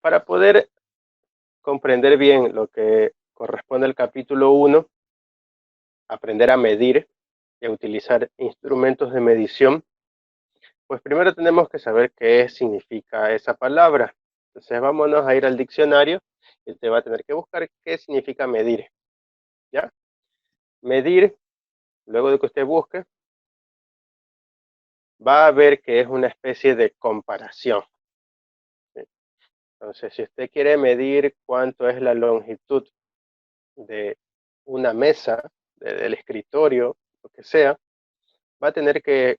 Para poder comprender bien lo que corresponde al capítulo 1, aprender a medir y a utilizar instrumentos de medición, pues primero tenemos que saber qué significa esa palabra. Entonces vámonos a ir al diccionario y usted va a tener que buscar qué significa medir, ¿ya? Medir, luego de que usted busque, va a ver que es una especie de comparación, ¿sí? Entonces, si usted quiere medir cuánto es la longitud de una mesa, del escritorio, lo que sea, va a tener que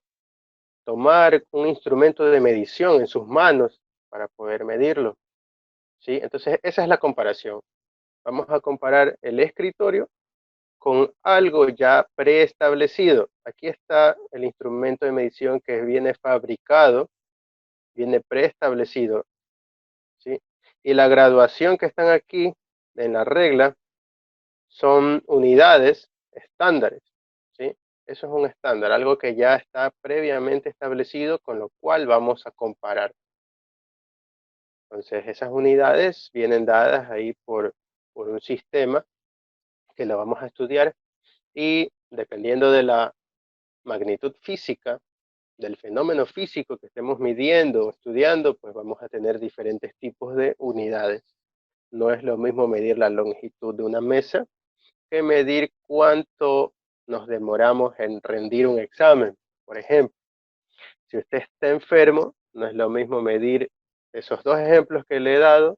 tomar un instrumento de medición en sus manos para poder medirlo, ¿sí? Entonces, esa es la comparación. Vamos a comparar el escritorio con algo ya preestablecido. Aquí está el instrumento de medición que viene fabricado, viene preestablecido, ¿sí? Y la graduación que están aquí en la regla son unidades estándares, ¿sí? Eso es un estándar, algo que ya está previamente establecido, con lo cual vamos a comparar. Entonces, esas unidades vienen dadas ahí por un sistema que lo vamos a estudiar, y dependiendo de la magnitud física, del fenómeno físico que estemos midiendo o estudiando, pues vamos a tener diferentes tipos de unidades. No es lo mismo medir la longitud de una mesa que medir cuánto nos demoramos en rendir un examen. Por ejemplo, si usted está enfermo, no es lo mismo medir esos dos ejemplos que le he dado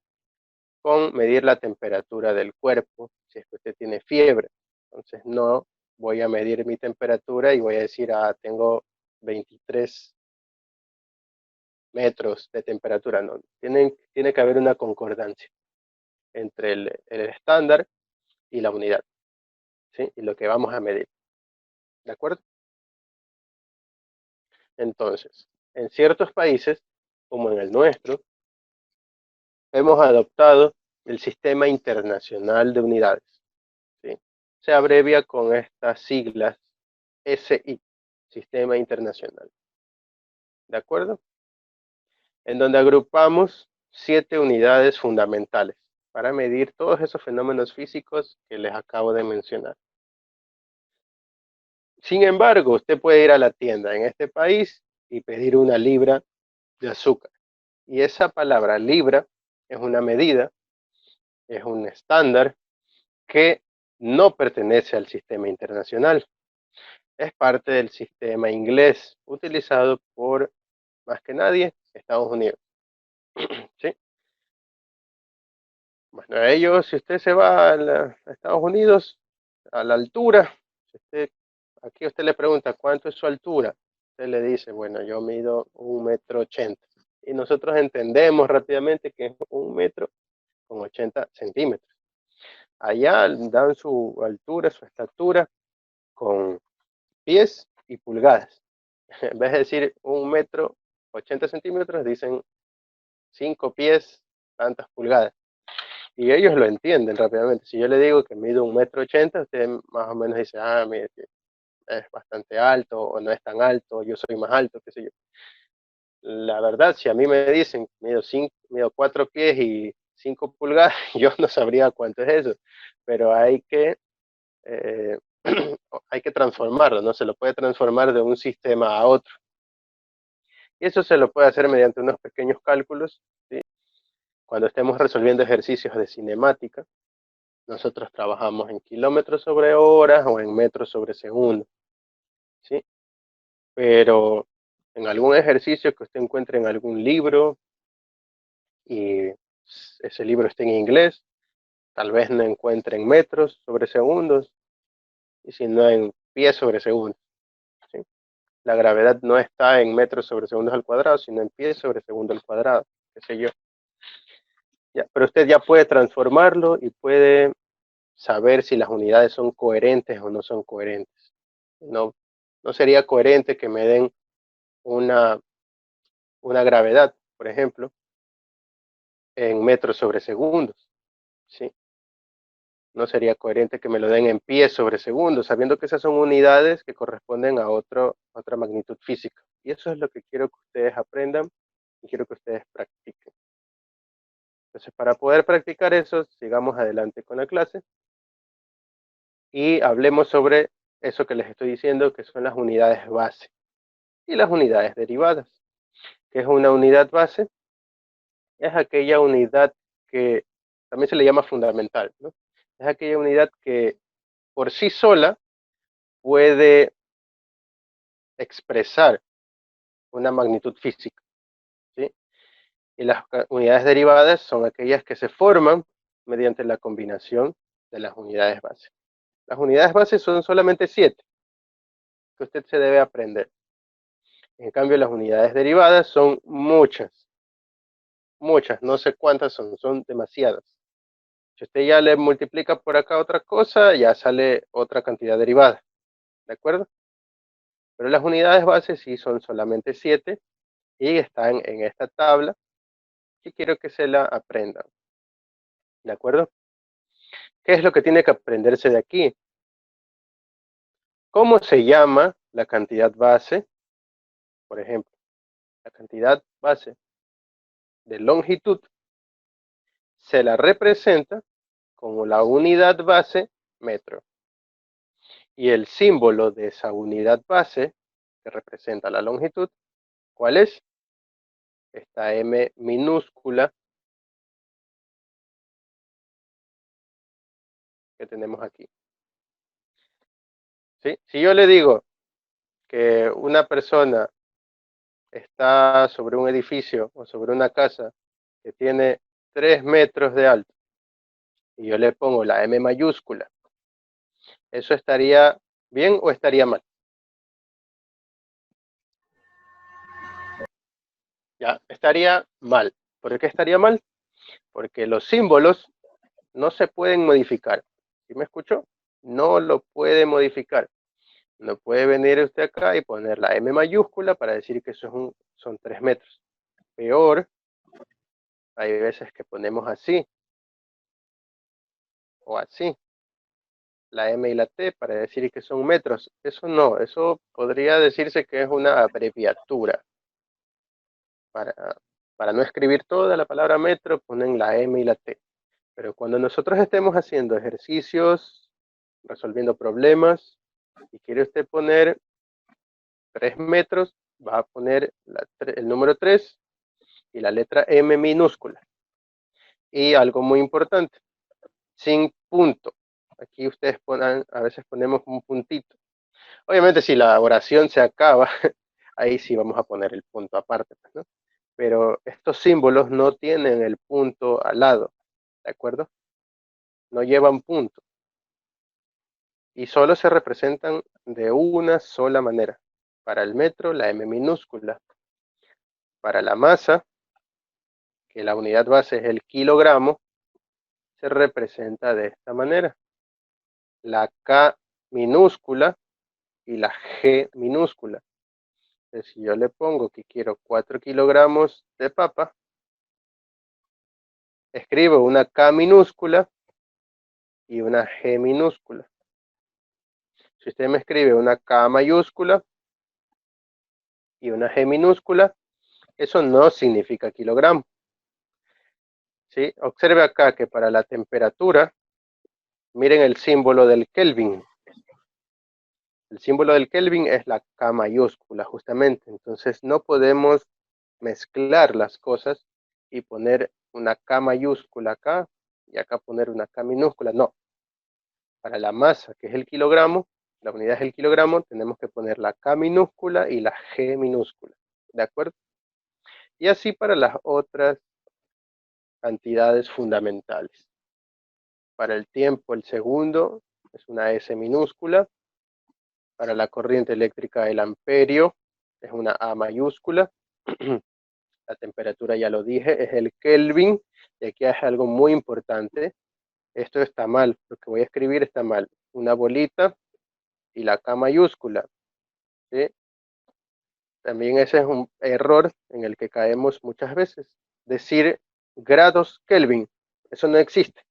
con medir la temperatura del cuerpo, si es que usted tiene fiebre. Entonces no voy a medir mi temperatura y voy a decir, tengo 23 metros de temperatura. No, tiene que haber una concordancia entre el estándar y la unidad, ¿sí? Y lo que vamos a medir, ¿de acuerdo? Entonces, en ciertos países, como en el nuestro, hemos adoptado el Sistema Internacional de Unidades, ¿sí? Se abrevia con estas siglas SI, Sistema Internacional, ¿de acuerdo? En donde agrupamos 7 unidades fundamentales para medir todos esos fenómenos físicos que les acabo de mencionar. Sin embargo, usted puede ir a la tienda en este país y pedir una libra de azúcar. Y esa palabra libra es una medida, es un estándar que no pertenece al sistema internacional. Es parte del sistema inglés utilizado por, más que nadie, Estados Unidos, ¿sí? Bueno, ellos, si usted se va a Estados Unidos, a la altura, si aquí usted le pregunta cuánto es su altura, usted le dice, bueno, yo mido 1,80 m. Y nosotros entendemos rápidamente que es 1,80 m. Allá dan su altura, su estatura, con pies y pulgadas. En vez de decir 1,80 m, dicen 5 pies, tantas pulgadas. Y ellos lo entienden rápidamente. Si yo le digo que mido 1,80 m, usted más o menos dice, mire, es bastante alto, o no es tan alto, yo soy más alto, qué sé yo. La verdad, si a mí me dicen, mido 4 pies y 5 pulgadas, yo no sabría cuánto es eso, pero eh, hay que transformarlo, ¿no? Se lo puede transformar de un sistema a otro. Y eso se lo puede hacer mediante unos pequeños cálculos, ¿sí? Cuando estemos resolviendo ejercicios de cinemática, nosotros trabajamos en kilómetros sobre horas o en metros sobre segundo, ¿sí? Pero en algún ejercicio que usted encuentre en algún libro y ese libro esté en inglés, tal vez no encuentre en metros sobre segundos, y sino en pies sobre segundos, ¿sí? La gravedad no está en metros sobre segundos al cuadrado, sino en pies sobre segundo al cuadrado, qué sé yo. Ya, pero usted ya puede transformarlo y puede saber si las unidades son coherentes o no son coherentes. No, no sería coherente que me den una, una gravedad, por ejemplo, en metros sobre segundos, ¿sí? No sería coherente que me lo den en pies sobre segundos, sabiendo que esas son unidades que corresponden a otra magnitud física. Y eso es lo que quiero que ustedes aprendan y quiero que ustedes practiquen. Entonces, para poder practicar eso, sigamos adelante con la clase y hablemos sobre eso que les estoy diciendo, que son las unidades base y las unidades derivadas. ¿Qué es una unidad base? Es aquella unidad que también se le llama fundamental, ¿no? Es aquella unidad que por sí sola puede expresar una magnitud física, ¿sí? Y las unidades derivadas son aquellas que se forman mediante la combinación de las unidades base. Las unidades base son solamente 7 que usted se debe aprender. En cambio, las unidades derivadas son muchas, no sé cuántas son demasiadas. Si usted ya le multiplica por acá otra cosa, ya sale otra cantidad derivada, ¿de acuerdo? Pero las unidades base sí son solamente 7 y están en esta tabla que quiero que se la aprendan, ¿de acuerdo? ¿Qué es lo que tiene que aprenderse de aquí? ¿Cómo se llama la cantidad base? Por ejemplo, la cantidad base de longitud se la representa como la unidad base metro. Y el símbolo de esa unidad base, que representa la longitud, ¿cuál es? Esta M minúscula que tenemos aquí. ¿Sí? Si yo le digo que una persona está sobre un edificio o sobre una casa que tiene 3 metros de alto y yo le pongo la M mayúscula, ¿eso estaría bien o estaría mal? Ya, estaría mal. ¿Por qué estaría mal? Porque los símbolos no se pueden modificar. ¿Sí me escuchó? No lo puede modificar. No puede venir usted acá y poner la M mayúscula para decir que eso son 3 metros. Peor, hay veces que ponemos así o así, la M y la T para decir que son metros. Eso no, eso podría decirse que es una abreviatura. Para, para no escribir toda la palabra metro, ponen la M y la T. Pero cuando nosotros estemos haciendo ejercicios, resolviendo problemas, y quiere usted poner 3 metros, va a poner el número 3 y la letra M minúscula. Y algo muy importante, sin punto. Aquí ustedes ponen, a veces ponemos un puntito. Obviamente si la oración se acaba, ahí sí vamos a poner el punto aparte, ¿no? Pero estos símbolos no tienen el punto al lado, ¿de acuerdo? No llevan punto. Y solo se representan de una sola manera. Para el metro, la M minúscula. Para la masa, que la unidad base es el kilogramo, se representa de esta manera. La K minúscula y la G minúscula. Entonces, si yo le pongo que quiero 4 kilogramos de papa, escribo una K minúscula y una G minúscula. Si usted me escribe una K mayúscula y una G minúscula, eso no significa kilogramo. ¿Sí? Observe acá que para la temperatura, miren el símbolo del Kelvin. El símbolo del Kelvin es la K mayúscula, justamente. Entonces no podemos mezclar las cosas y poner una K mayúscula acá y acá poner una K minúscula. No. Para la masa, que es el kilogramo, la unidad es el kilogramo, tenemos que poner la K minúscula y la G minúscula. ¿De acuerdo? Y así para las otras cantidades fundamentales. Para el tiempo, el segundo es una S minúscula. Para la corriente eléctrica, el amperio es una A mayúscula. La temperatura, ya lo dije, es el Kelvin. Y aquí es algo muy importante. Esto está mal, lo que voy a escribir está mal. Una bolita y la K mayúscula. ¿Sí? También ese es un error en el que caemos muchas veces. Decir grados Kelvin, eso no existe.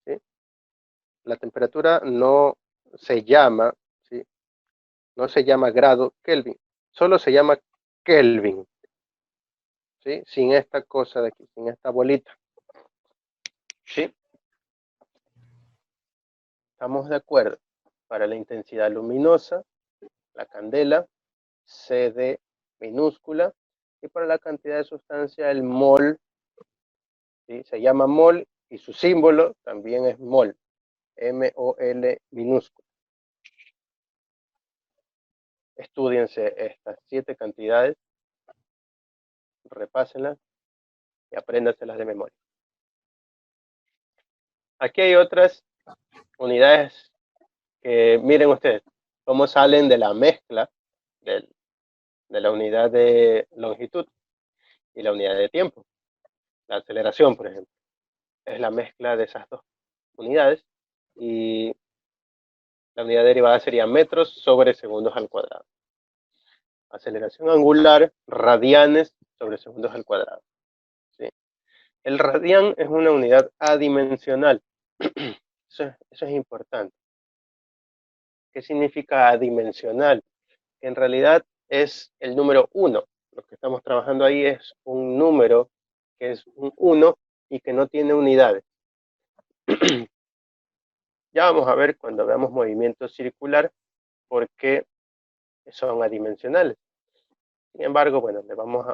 ¿Sí? La temperatura no se llama, ¿sí? No se llama grado Kelvin, solo se llama Kelvin. ¿sí? Sin esta cosa de aquí, sin esta bolita. ¿Sí? ¿Estamos de acuerdo? Para la intensidad luminosa, la candela, CD minúscula, y para la cantidad de sustancia, el mol, ¿sí? Se llama mol y su símbolo también es mol, M-O-L minúscula. Estúdiense estas 7 cantidades, repásenlas y apréndanselas de memoria. Aquí hay otras unidades que, miren ustedes, cómo salen de la mezcla de la unidad de longitud y la unidad de tiempo. La aceleración, por ejemplo, es la mezcla de esas dos unidades y la unidad derivada sería metros sobre segundos al cuadrado. Aceleración angular, radianes sobre segundos al cuadrado. ¿Sí? El radián es una unidad adimensional. Eso es importante. ¿Qué significa adimensional? Que en realidad es el número 1. Lo que estamos trabajando ahí es un número que es un 1 y que no tiene unidades. Ya vamos a ver cuando veamos movimiento circular por qué son adimensionales. Sin embargo, bueno, vamos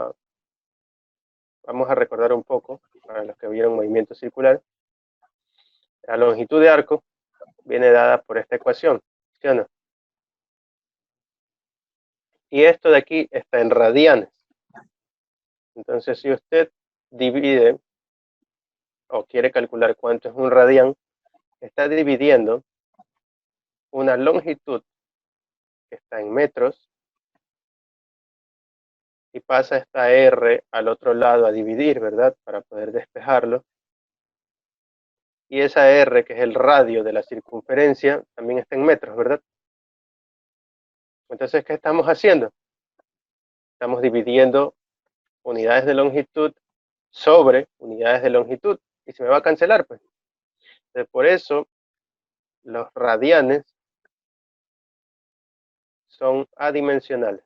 a recordar un poco, para los que vieron movimiento circular. La longitud de arco viene dada por esta ecuación, ¿sí o no? Y esto de aquí está en radianes. Entonces, si usted divide o quiere calcular cuánto es un radián, está dividiendo una longitud que está en metros y pasa esta R al otro lado a dividir, ¿verdad? Para poder despejarlo. Y esa R, que es el radio de la circunferencia, también está en metros, ¿verdad? Entonces, ¿qué estamos haciendo? Estamos dividiendo unidades de longitud sobre unidades de longitud. Y se me va a cancelar, pues. Entonces, por eso, los radianes son adimensionales.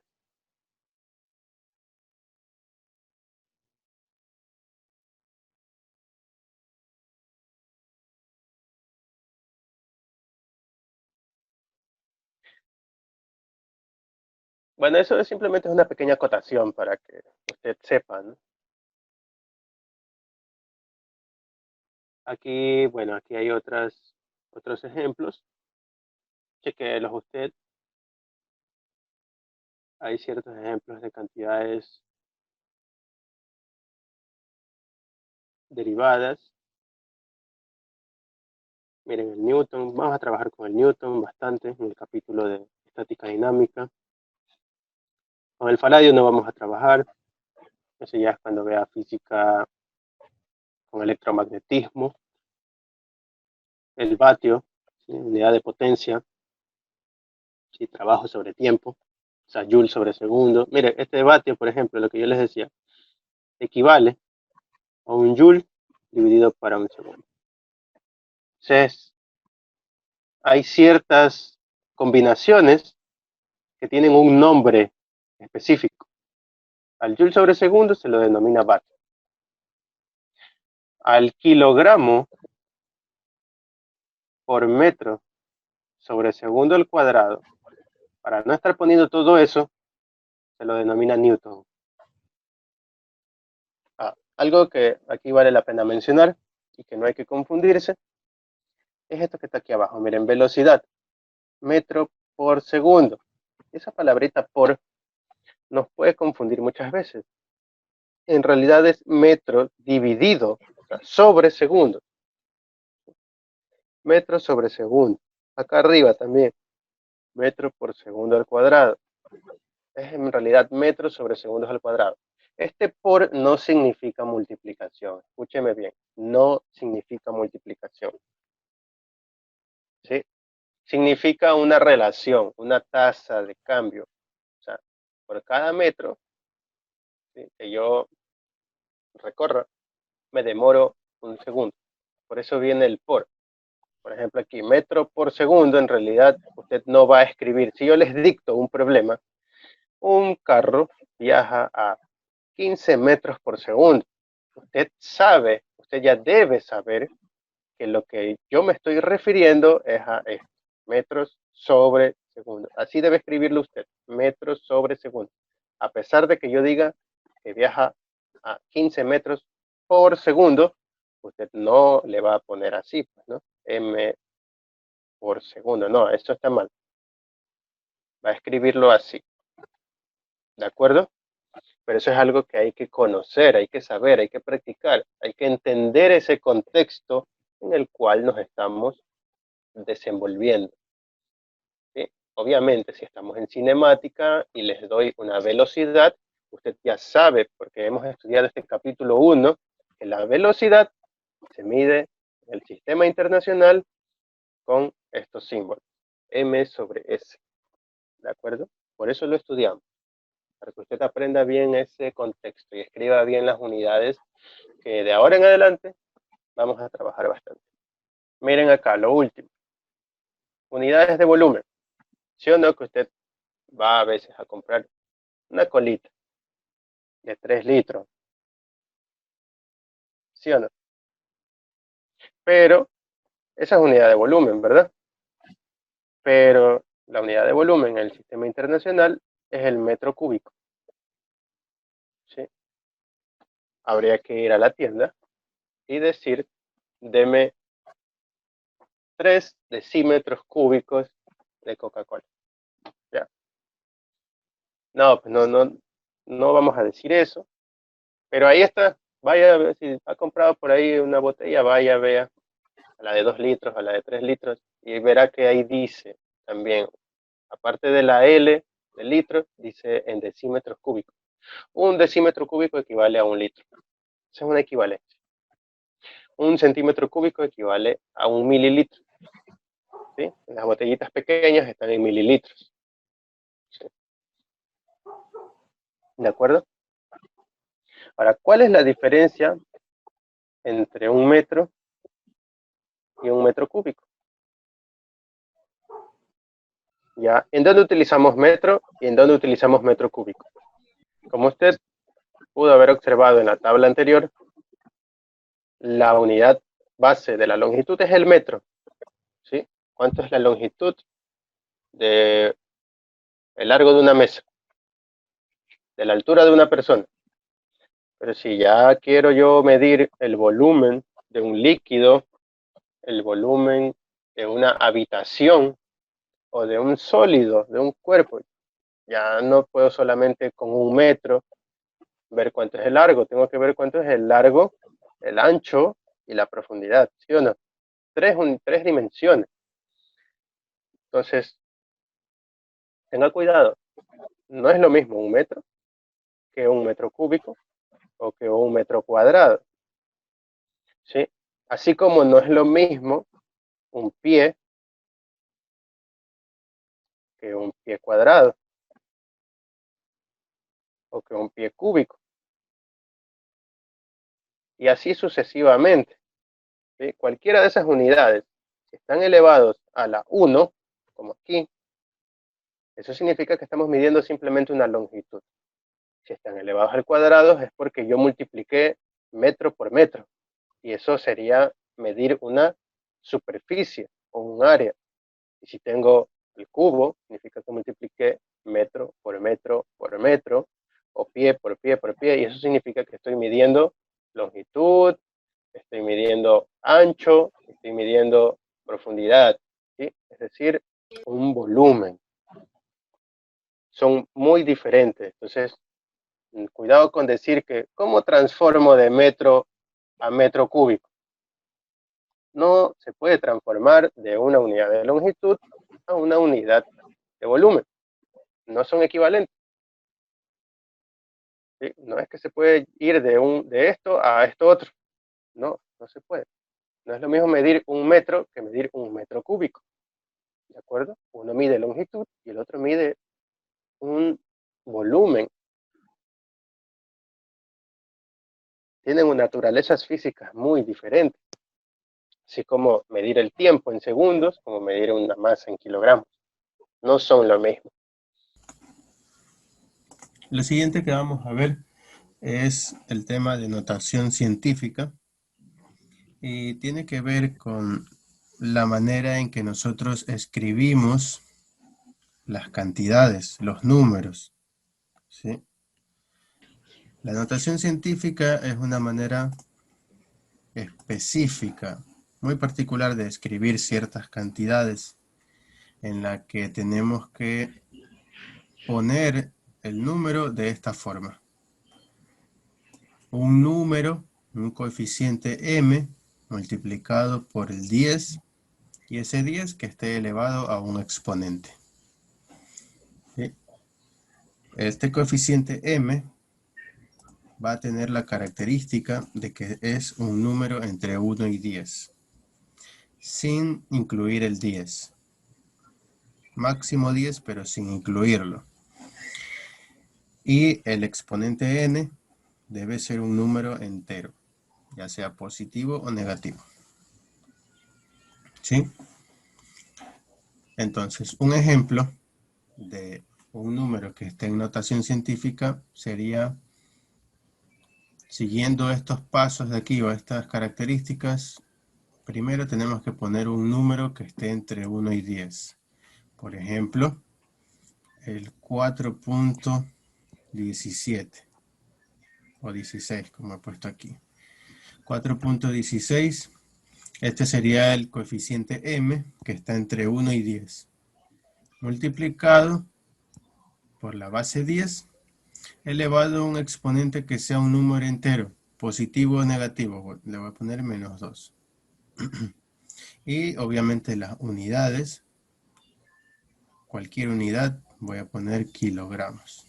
Bueno, eso simplemente es una pequeña acotación para que usted sepa, ¿no? Aquí, bueno, aquí hay otros ejemplos. Chequelos usted. Hay ciertos ejemplos de cantidades derivadas. Miren, el Newton, vamos a trabajar con el Newton bastante en el capítulo de estática dinámica. Con el faladio no vamos a trabajar. Eso ya es cuando vea física con electromagnetismo. El vatio, ¿sí? Unidad de potencia. ¿Sí? Trabajo sobre tiempo. O sea, joule sobre segundo. Mire, este vatio, por ejemplo, lo que yo les decía, equivale a un joule dividido para un segundo. Entonces, hay ciertas combinaciones que tienen un nombre específico. Al joule sobre segundo se lo denomina vatio. Al kilogramo por metro sobre segundo al cuadrado, para no estar poniendo todo eso, se lo denomina newton. Algo que aquí vale la pena mencionar y que no hay que confundirse, es esto que está aquí abajo. Miren, velocidad, metro por segundo. Esa palabrita por nos puede confundir muchas veces. En realidad es metro dividido, o sea, sobre segundo. Metro sobre segundo. Acá arriba también, metro por segundo al cuadrado. Es en realidad metros sobre segundos al cuadrado. Este por no significa multiplicación. Escúcheme bien, no significa multiplicación. ¿Sí? Significa una relación, una tasa de cambio. O sea, por cada metro, ¿sí?, que yo recorra, me demoro un segundo. Por eso viene el por. Por ejemplo, aquí, metro por segundo, en realidad usted no va a escribir. Si yo les dicto un problema, un carro viaja a 15 metros por segundo. Usted sabe, usted ya debe saber que lo que yo me estoy refiriendo es a esto, metros sobre segundo. Así debe escribirlo usted, metros sobre segundo. A pesar de que yo diga que viaja a 15 metros por segundo, usted no le va a poner así, pues, ¿no? M por segundo. No, esto está mal. Va a escribirlo así. ¿De acuerdo? Pero eso es algo que hay que conocer, hay que saber, hay que practicar, hay que entender ese contexto en el cual nos estamos desenvolviendo. ¿Sí? Obviamente, si estamos en cinemática y les doy una velocidad, usted ya sabe, porque hemos estudiado este capítulo 1, que la velocidad se mide en el sistema internacional con estos símbolos, m sobre s, ¿de acuerdo? Por eso lo estudiamos, para que usted aprenda bien ese contexto y escriba bien las unidades que de ahora en adelante vamos a trabajar bastante. Miren acá, lo último, unidades de volumen. ¿Sí o no que usted va a veces a comprar una colita de 3 litros? ¿Sí o no? Pero esa es unidad de volumen, ¿verdad? Pero la unidad de volumen en el sistema internacional es el metro cúbico. ¿Sí? Habría que ir a la tienda y decir, deme 3 decímetros cúbicos de Coca-Cola. ¿Ya? No, pues no vamos a decir eso. Pero ahí está. Vaya a ver si ha comprado por ahí una botella, vaya, vea a la de 2 litros, a la de 3 litros, y verá que ahí dice también, aparte de la L de litro, dice en decímetros cúbicos. Un decímetro cúbico equivale a un litro. Esa es una equivalencia. Un centímetro cúbico equivale a un mililitro. ¿Sí? Las botellitas pequeñas están en mililitros. ¿Sí? ¿De acuerdo? Ahora, ¿cuál es la diferencia entre un metro y un metro cúbico? ¿Ya? ¿En dónde utilizamos metro y en dónde utilizamos metro cúbico? Como usted pudo haber observado en la tabla anterior, la unidad base de la longitud es el metro. ¿Sí? ¿Cuánto es la longitud de el largo de una mesa? De la altura de una persona. Pero si ya quiero yo medir el volumen de un líquido, el volumen de una habitación o de un sólido, de un cuerpo, ya no puedo solamente con un metro ver cuánto es el largo, tengo que ver cuánto es el largo, el ancho y la profundidad, ¿sí o no? Tres dimensiones. Entonces, tenga cuidado, no es lo mismo un metro que un metro cúbico o que un metro cuadrado, ¿sí? Así como no es lo mismo un pie que un pie cuadrado o que un pie cúbico. Y así sucesivamente, ¿sí? Cualquiera de esas unidades, si están elevados a la 1, como aquí, eso significa que estamos midiendo simplemente una longitud. Si están elevados al cuadrado es porque yo multipliqué metro por metro. Y eso sería medir una superficie o un área. Y si tengo el cubo, significa que multipliqué metro por metro por metro, o pie por pie por pie, y eso significa que estoy midiendo longitud, estoy midiendo ancho, estoy midiendo profundidad, ¿sí? Es decir, un volumen. Son muy diferentes. Entonces, cuidado con decir que, ¿cómo transformo de metro a metro cúbico? No se puede transformar de una unidad de longitud a una unidad de volumen. No son equivalentes. ¿Sí? No es que se puede ir de esto a esto otro. No, no se puede. No es lo mismo medir un metro que medir un metro cúbico. ¿De acuerdo? Uno mide longitud y el otro mide un volumen. Tienen naturalezas físicas muy diferentes. Así como medir el tiempo en segundos, como medir una masa en kilogramos. No son lo mismo. Lo siguiente que vamos a ver es el tema de notación científica y tiene que ver con la manera en que nosotros escribimos las cantidades, los números, ¿sí? La notación científica es una manera específica, muy particular de escribir ciertas cantidades en la que tenemos que poner el número de esta forma. Un número, un coeficiente m multiplicado por el 10 y ese 10 que esté elevado a un exponente. ¿Sí? Este coeficiente m va a tener la característica de que es un número entre 1 y 10, sin incluir el 10. Máximo 10, pero sin incluirlo. Y el exponente n debe ser un número entero, ya sea positivo o negativo. ¿Sí? Entonces, un ejemplo de un número que esté en notación científica sería, siguiendo estos pasos de aquí o estas características, primero tenemos que poner un número que esté entre 1 y 10. Por ejemplo, el 4.17 o 16, como he puesto aquí. 4.16, este sería el coeficiente m, que está entre 1 y 10, multiplicado por la base 10, elevado a un exponente que sea un número entero, positivo o negativo, le voy a poner menos 2. Y obviamente las unidades, cualquier unidad, voy a poner kilogramos.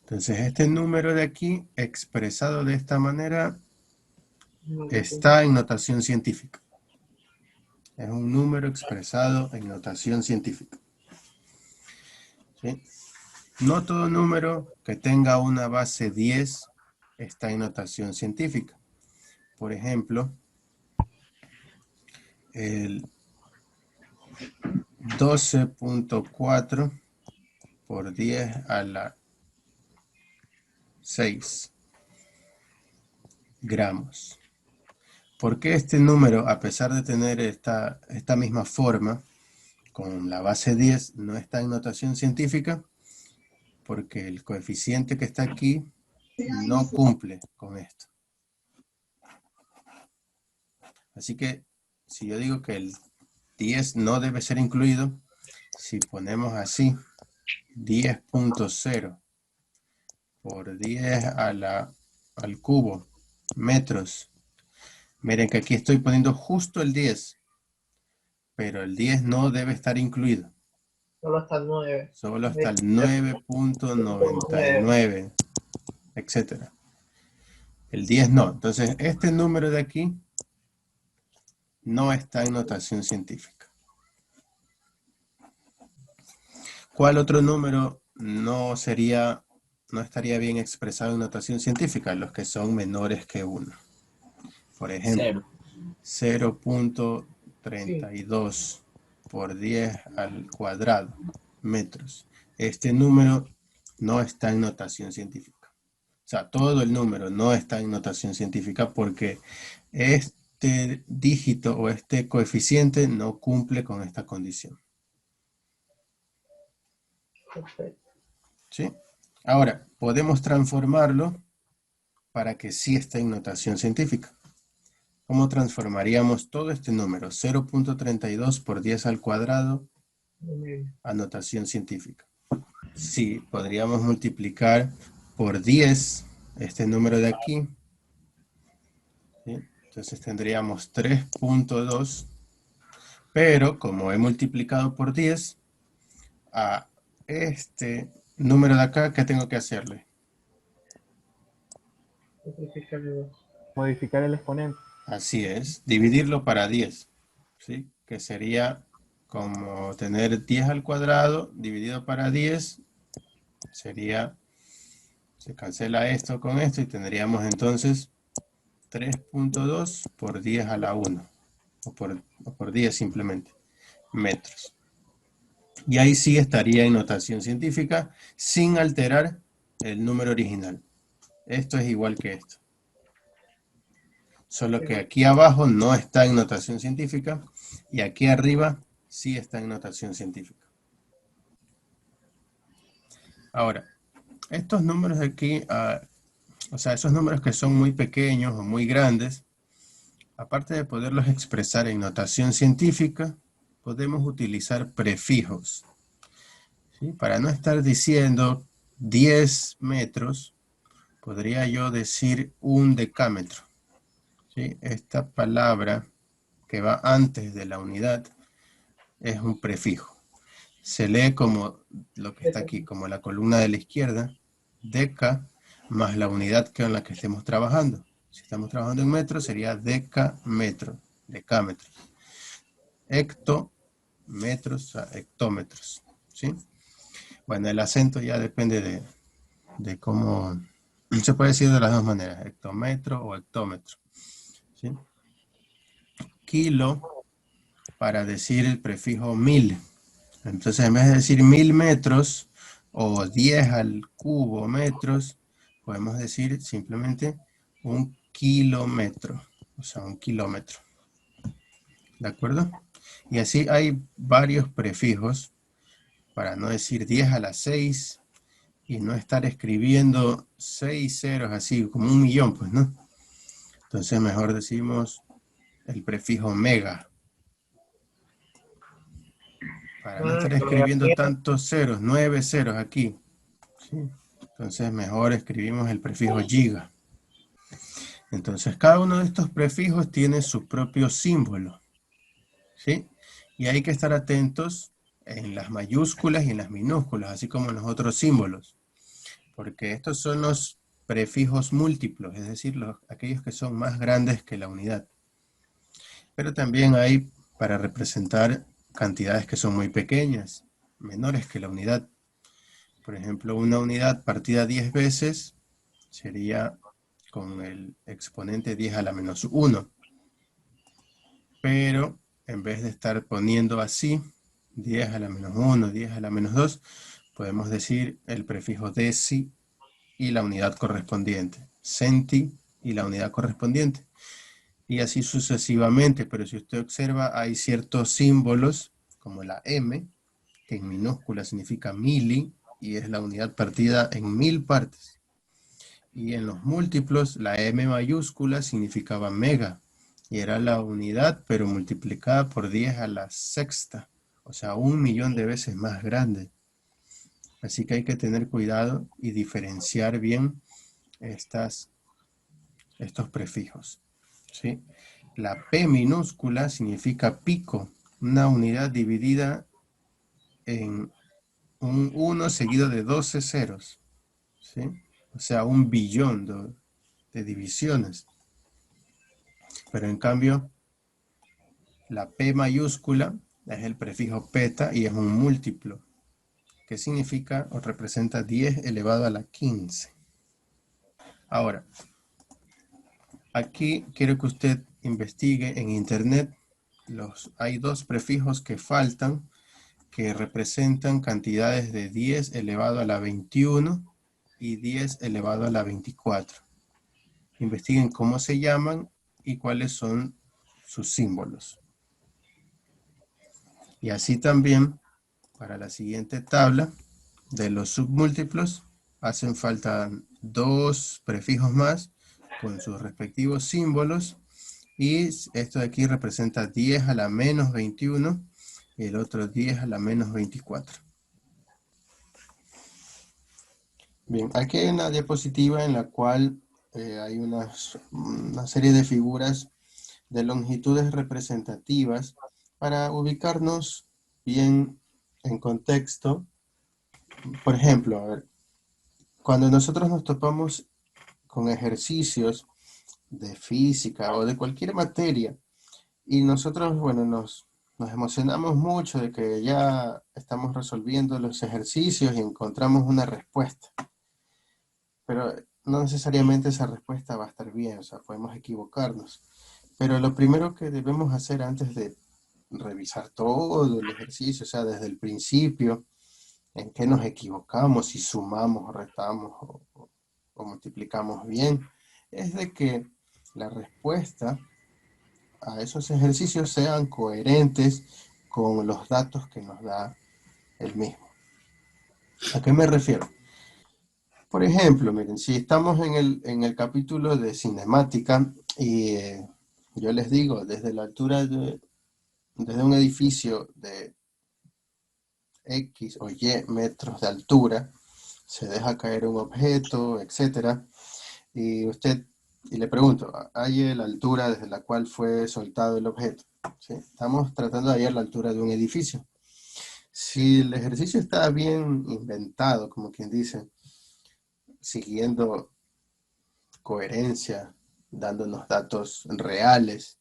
Entonces este número de aquí, expresado de esta manera, está en notación científica. Es un número expresado en notación científica. ¿Sí? No todo número que tenga una base 10 está en notación científica. Por ejemplo, el 12.4 por 10 a la 6 gramos. ¿Por qué este número, a pesar de tener esta misma forma, con la base 10, no está en notación científica? Porque el coeficiente que está aquí no cumple con esto. Así que si yo digo que el 10 no debe ser incluido, si ponemos así 10.0 por 10 al cubo metros, miren que aquí estoy poniendo justo el 10, pero el 10 no debe estar incluido. Solo hasta el 9. Solo hasta el 9.99, etcétera. El 10 no. Entonces, este número de aquí no está en notación científica. ¿Cuál otro número no estaría bien expresado en notación científica? Los que son menores que 1. Por ejemplo, 0.32 por 10 al cuadrado metros. Este número no está en notación científica. O sea, todo el número no está en notación científica porque este dígito o este coeficiente no cumple con esta condición. Perfecto. ¿Sí? Ahora, podemos transformarlo para que sí esté en notación científica. ¿Cómo transformaríamos todo este número? 0.32 por 10 al cuadrado a notación científica. Sí, podríamos multiplicar por 10 este número de aquí. ¿Sí? Entonces tendríamos 3.2, pero como he multiplicado por 10, a este número de acá, ¿qué tengo que hacerle? Modificar el exponente. Así es, dividirlo para 10, ¿sí? Que sería como tener 10 al cuadrado dividido para 10, sería, se cancela esto con esto y tendríamos entonces 3.2 por 10 a la 1, o por 10 simplemente, metros. Y ahí sí estaría en notación científica sin alterar el número original. Esto es igual que esto. Solo que aquí abajo no está en notación científica y aquí arriba sí está en notación científica. Ahora, estos números de aquí, o sea, esos números que son muy pequeños o muy grandes, aparte de poderlos expresar en notación científica, podemos utilizar prefijos, ¿sí? Para no estar diciendo 10 metros, podría yo decir un decámetro, ¿sí? Esta palabra que va antes de la unidad es un prefijo. Se lee como lo que está aquí, como la columna de la izquierda, deca más la unidad con la que estemos trabajando. Si estamos trabajando en metros, sería decámetro, decámetro. Hectómetros a hectómetros, ¿sí? Bueno, el acento ya depende de cómo, se puede decir de las dos maneras, hectómetro o hectómetro, ¿sí? Kilo, para decir el prefijo 1000. Entonces, en vez de decir 1000 metros o 10 al cubo metros, podemos decir simplemente un kilómetro, o sea, un kilómetro. ¿De acuerdo? Y así hay varios prefijos, para no decir 10 a la 6 y no estar escribiendo 6 ceros así, como un millón, pues, ¿no? Entonces, mejor decimos el prefijo mega, para no estar escribiendo tantos ceros, 9 ceros aquí, ¿sí? Entonces mejor escribimos el prefijo giga. Entonces cada uno de estos prefijos tiene su propio símbolo, ¿sí? Y hay que estar atentos en las mayúsculas y en las minúsculas, así como en los otros símbolos, porque estos son los prefijos múltiplos, es decir, aquellos que son más grandes que la unidad. Pero también hay para representar cantidades que son muy pequeñas, menores que la unidad. Por ejemplo, una unidad partida 10 veces sería con el exponente 10 a la menos 1. Pero en vez de estar poniendo así, 10 a la menos 1, 10 a la menos 2, podemos decir el prefijo deci y la unidad correspondiente, centi y la unidad correspondiente. Y así sucesivamente, pero si usted observa, hay ciertos símbolos, como la M, que en minúscula significa mili, y es la unidad partida en 1000 partes. Y en los múltiplos, la M mayúscula significaba mega, y era la unidad, pero multiplicada por 10 a la sexta, o sea, 1.000.000 de veces más grande. Así que hay que tener cuidado y diferenciar bien estos prefijos, ¿sí? La P minúscula significa pico, una unidad dividida en un 1 seguido de 12 ceros, ¿sí? O sea, 1.000.000.000 de divisiones. Pero en cambio, la P mayúscula es el prefijo peta y es un múltiplo, que significa o representa 10 elevado a la 15. Ahora, aquí quiero que usted investigue en internet. Hay dos prefijos que faltan, que representan cantidades de 10 elevado a la 21 y 10 elevado a la 24. Investiguen cómo se llaman y cuáles son sus símbolos. Y así también, para la siguiente tabla de los submúltiplos, hacen falta dos prefijos más con sus respectivos símbolos. Y esto de aquí representa 10 a la menos 21 y el otro 10 a la menos 24. Bien, aquí hay una diapositiva en la cual hay una serie de figuras de longitudes representativas para ubicarnos bien en contexto. Por ejemplo, a ver, cuando nosotros nos topamos con ejercicios de física o de cualquier materia y nosotros, bueno, nos emocionamos mucho de que ya estamos resolviendo los ejercicios y encontramos una respuesta. Pero no necesariamente esa respuesta va a estar bien, o sea, podemos equivocarnos. Pero lo primero que debemos hacer antes de revisar todo el ejercicio, o sea, desde el principio, en qué nos equivocamos, si sumamos o restamos o multiplicamos bien, es de que la respuesta a esos ejercicios sean coherentes con los datos que nos da el mismo. ¿A qué me refiero? Por ejemplo, miren, si estamos en el capítulo de cinemática y yo les digo, desde la altura desde un edificio de X o Y metros de altura, se deja caer un objeto, etcétera, y le pregunto, ¿hay la altura desde la cual fue soltado el objeto? ¿Sí? Estamos tratando de hallar la altura de un edificio. Si el ejercicio está bien inventado, como quien dice, siguiendo coherencia, dándonos datos reales,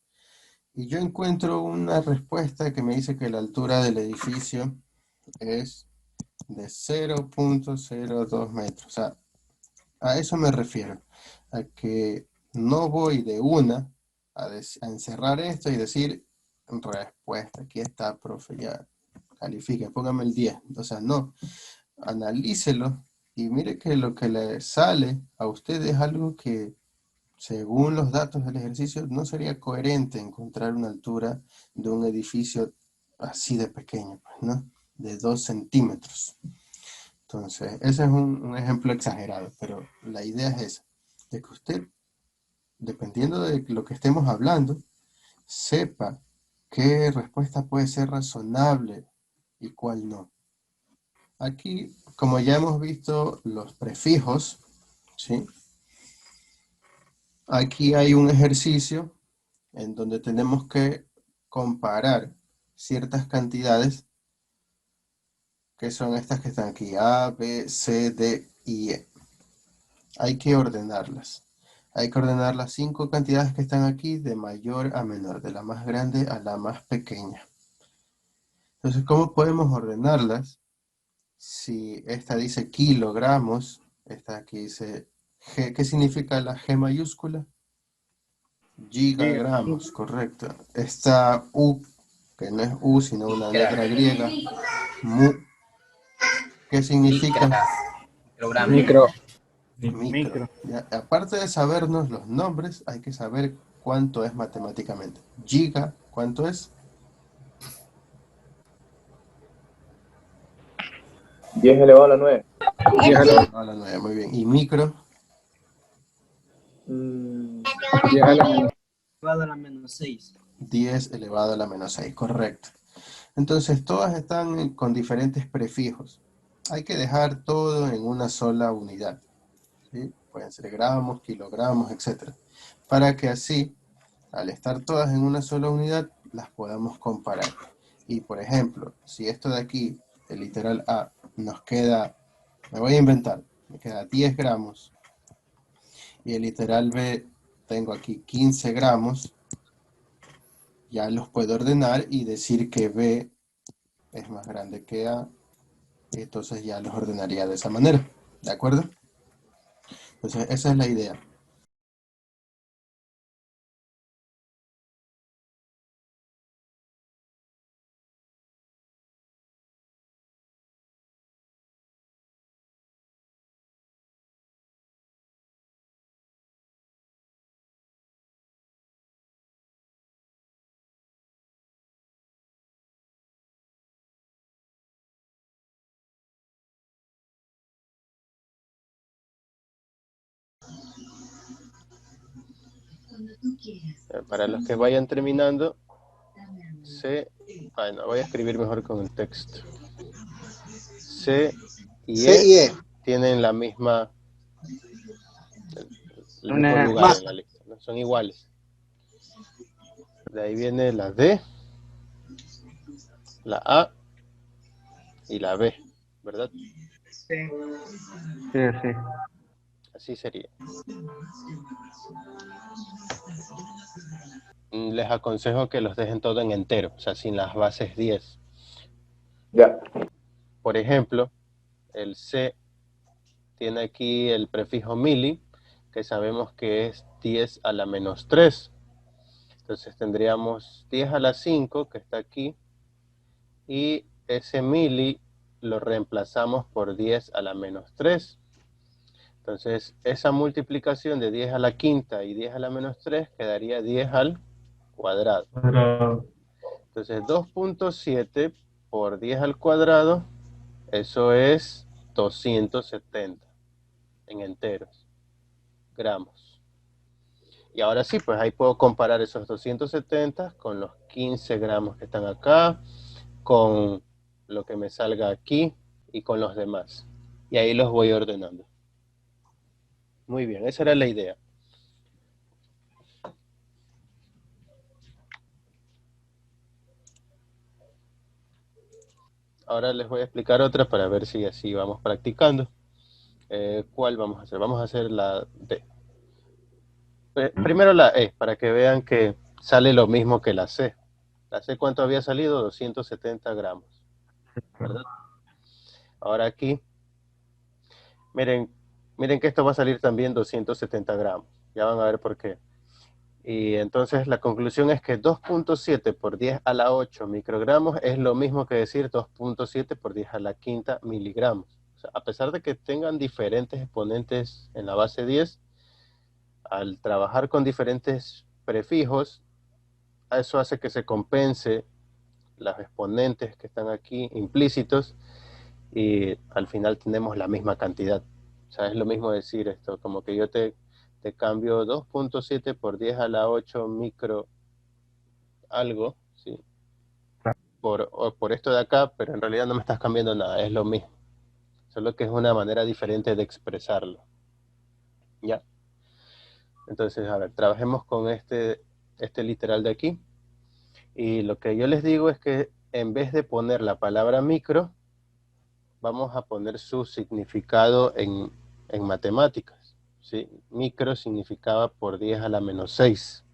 y yo encuentro una respuesta que me dice que la altura del edificio es de 0.02 metros. O sea, a eso me refiero, a que no voy de una a encerrar esto y decir, respuesta, aquí está, profe, ya califique, póngame el 10. O sea, no, analícelo y mire que lo que le sale a usted es algo que, según los datos del ejercicio, no sería coherente encontrar una altura de un edificio así de pequeño, pues, ¿no? De 2 centímetros. Entonces, ese es un ejemplo exagerado, pero la idea es esa, de que usted, dependiendo de lo que estemos hablando, sepa qué respuesta puede ser razonable y cuál no. Aquí, como ya hemos visto los prefijos, ¿sí? Aquí hay un ejercicio en donde tenemos que comparar ciertas cantidades, que son estas que están aquí, A, B, C, D y E. Hay que ordenarlas. Hay que ordenar las 5 cantidades que están aquí de mayor a menor, de la más grande a la más pequeña. Entonces, ¿cómo podemos ordenarlas? Si esta dice kilogramos, esta aquí dice G. ¿Qué significa la G mayúscula? Gigagramos, correcto. Esta U, que no es U, sino una letra griega, mu, ¿qué significa? Micro. Micro. Ya, aparte de sabernos los nombres, hay que saber cuánto es matemáticamente. Giga, ¿cuánto es? 10 elevado a la 9. 10 elevado a la 9, muy bien. ¿Y micro? 10 elevado a la menos 6. 10 elevado a la menos 6, correcto. Entonces, todas están con diferentes prefijos. Hay que dejar todo en una sola unidad, ¿sí? Pueden ser gramos, kilogramos, etc. Para que así, al estar todas en una sola unidad, las podamos comparar. Y, por ejemplo, si esto de aquí, el literal A, nos queda, me voy a inventar, me queda 10 gramos, y el literal B, tengo aquí 15 gramos, ya los puedo ordenar y decir que B es más grande que A, y entonces ya los ordenaría de esa manera, ¿de acuerdo? Entonces, esa es la idea. Para los que vayan terminando, bueno, voy a escribir mejor con el texto. C y E tienen la misma, el mismo lugar en la lista, ¿no? Son iguales. De ahí viene la D, la A y la B, ¿verdad? Sí. Sí. Así sería. Les aconsejo que los dejen todo en entero, o sea, sin las bases 10. Ya. Por ejemplo, el C tiene aquí el prefijo mili, que sabemos que es 10 a la menos 3. Entonces tendríamos 10 a la 5, que está aquí, y ese mili lo reemplazamos por 10 a la menos 3. Entonces, esa multiplicación de 10 a la quinta y 10 a la menos 3 quedaría 10 al cuadrado. Entonces, 2.7 por 10 al cuadrado, eso es 270 en enteros, gramos. Y ahora sí, pues ahí puedo comparar esos 270 con los 15 gramos que están acá, con lo que me salga aquí y con los demás. Y ahí los voy ordenando. Muy bien, esa era la idea. Ahora les voy a explicar otra para ver si así vamos practicando. ¿Cuál vamos a hacer? Vamos a hacer la D. Primero la E, para que vean que sale lo mismo que la C. La C, ¿cuánto había salido? 270 gramos, ¿verdad? Ahora aquí, miren que esto va a salir también 270 gramos. Ya van a ver por qué. Y entonces la conclusión es que 2.7 por 10 a la 8 microgramos es lo mismo que decir 2.7 por 10 a la quinta miligramos. O sea, a pesar de que tengan diferentes exponentes en la base 10, al trabajar con diferentes prefijos, eso hace que se compense los exponentes que están aquí implícitos y al final tenemos la misma cantidad. O sea, es lo mismo decir esto, como que yo te cambio 2.7 por 10 a la 8 micro algo, ¿sí? Por esto de acá, pero en realidad no me estás cambiando nada, es lo mismo. Solo que es una manera diferente de expresarlo. ¿Ya? Entonces, a ver, trabajemos con este literal de aquí. Y lo que yo les digo es que en vez de poner la palabra micro, vamos a poner su significado en matemáticas. ¿Sí? Micro significaba por 10 a la menos 6.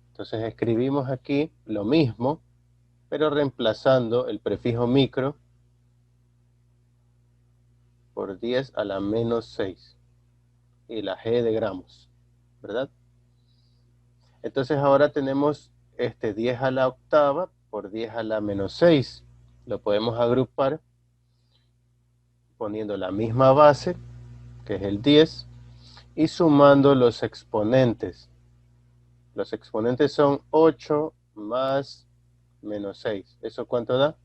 Entonces escribimos aquí lo mismo, pero reemplazando el prefijo micro por 10 a la menos 6 y la G de gramos, ¿verdad? Entonces ahora tenemos 10 a la octava por 10 a la menos 6. Lo podemos agrupar poniendo la misma base, que es el 10, y sumando los exponentes. Los exponentes son 8 más menos 6. ¿Eso cuánto da?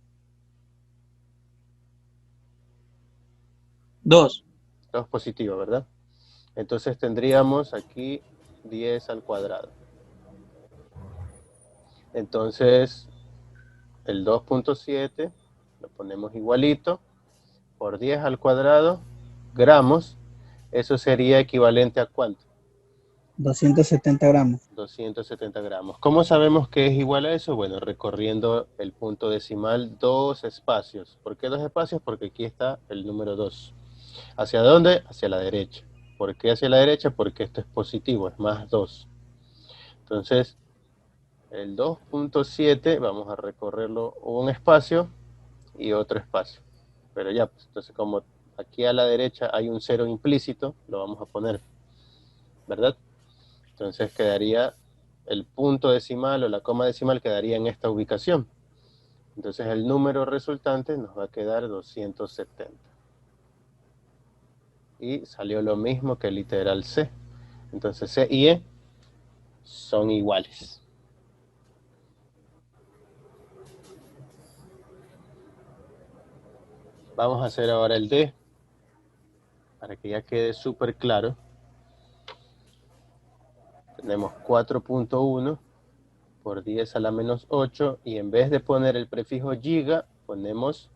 2. 2 positivo, ¿verdad? Entonces tendríamos aquí 10 al cuadrado. Entonces, el 2.7 lo ponemos igualito por 10 al cuadrado gramos. Eso sería equivalente a ¿cuánto? 270 gramos. 270 gramos. ¿Cómo sabemos que es igual a eso? Bueno, recorriendo el punto decimal 2 espacios. ¿Por qué 2 espacios? Porque aquí está el número 2. ¿Hacia dónde? Hacia la derecha. ¿Por qué hacia la derecha? Porque esto es positivo, es más 2. Entonces, el 2.7 vamos a recorrerlo un espacio y otro espacio. Pero ya, pues entonces como aquí a la derecha hay un 0 implícito, lo vamos a poner, ¿verdad? Entonces quedaría el punto decimal o la coma decimal quedaría en esta ubicación. Entonces el número resultante nos va a quedar 270. Y salió lo mismo que el literal C. Entonces C y E son iguales. Vamos a hacer ahora el D, para que ya quede súper claro. Tenemos 4.1 por 10 a la menos 8, y en vez de poner el prefijo giga, ponemos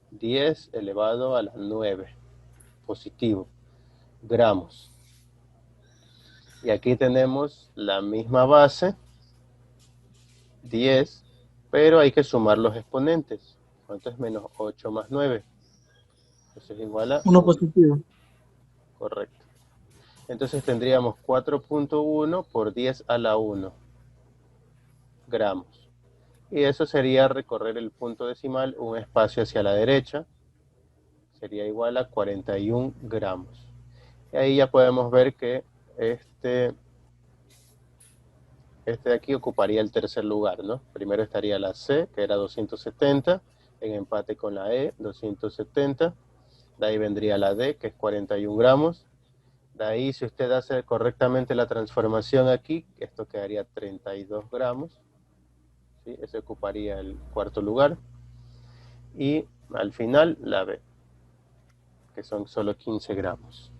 10 elevado a la 9, positivo, gramos. Y aquí tenemos la misma base, 10, pero hay que sumar los exponentes. ¿Cuánto es menos 8 más 9? Eso es igual a 1 1. positivo. Correcto. Entonces tendríamos 4.1 por 10 a la 1 gramos. Y eso sería recorrer el punto decimal un espacio hacia la derecha. Sería igual a 41 gramos. Y ahí ya podemos ver que este de aquí ocuparía el tercer lugar, ¿no? Primero estaría la C, que era 270, en empate con la E, 270. De ahí vendría la D, que es 41 gramos. De ahí, si usted hace correctamente la transformación aquí, esto quedaría 32 gramos. ¿Sí? Ese ocuparía el cuarto lugar. Y al final, la B, que son solo 15 gramos.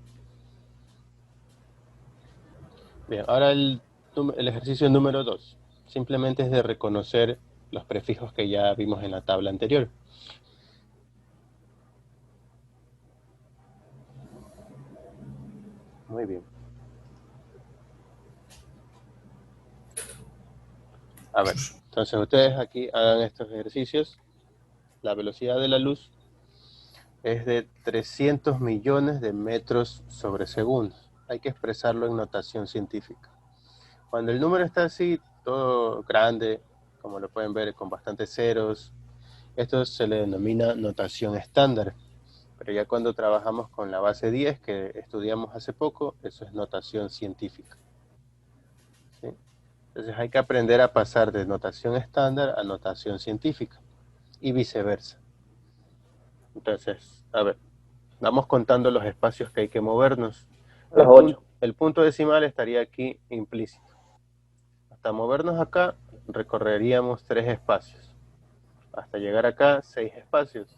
Bien, ahora el ejercicio número 2. Simplemente es de reconocer los prefijos que ya vimos en la tabla anterior. Muy bien. A ver, entonces ustedes aquí hagan estos ejercicios. La velocidad de la luz es de 300 millones de metros sobre segundo. Hay que expresarlo en notación científica. Cuando el número está así, todo grande, como lo pueden ver, con bastantes ceros, esto se le denomina notación estándar. Pero ya cuando trabajamos con la base 10, que estudiamos hace poco, eso es notación científica. ¿Sí? Entonces hay que aprender a pasar de notación estándar a notación científica y viceversa. Entonces, a ver, vamos contando los espacios que hay que movernos. El punto decimal estaría aquí implícito. Hasta movernos acá, recorreríamos 3 espacios. Hasta llegar acá, 6 espacios.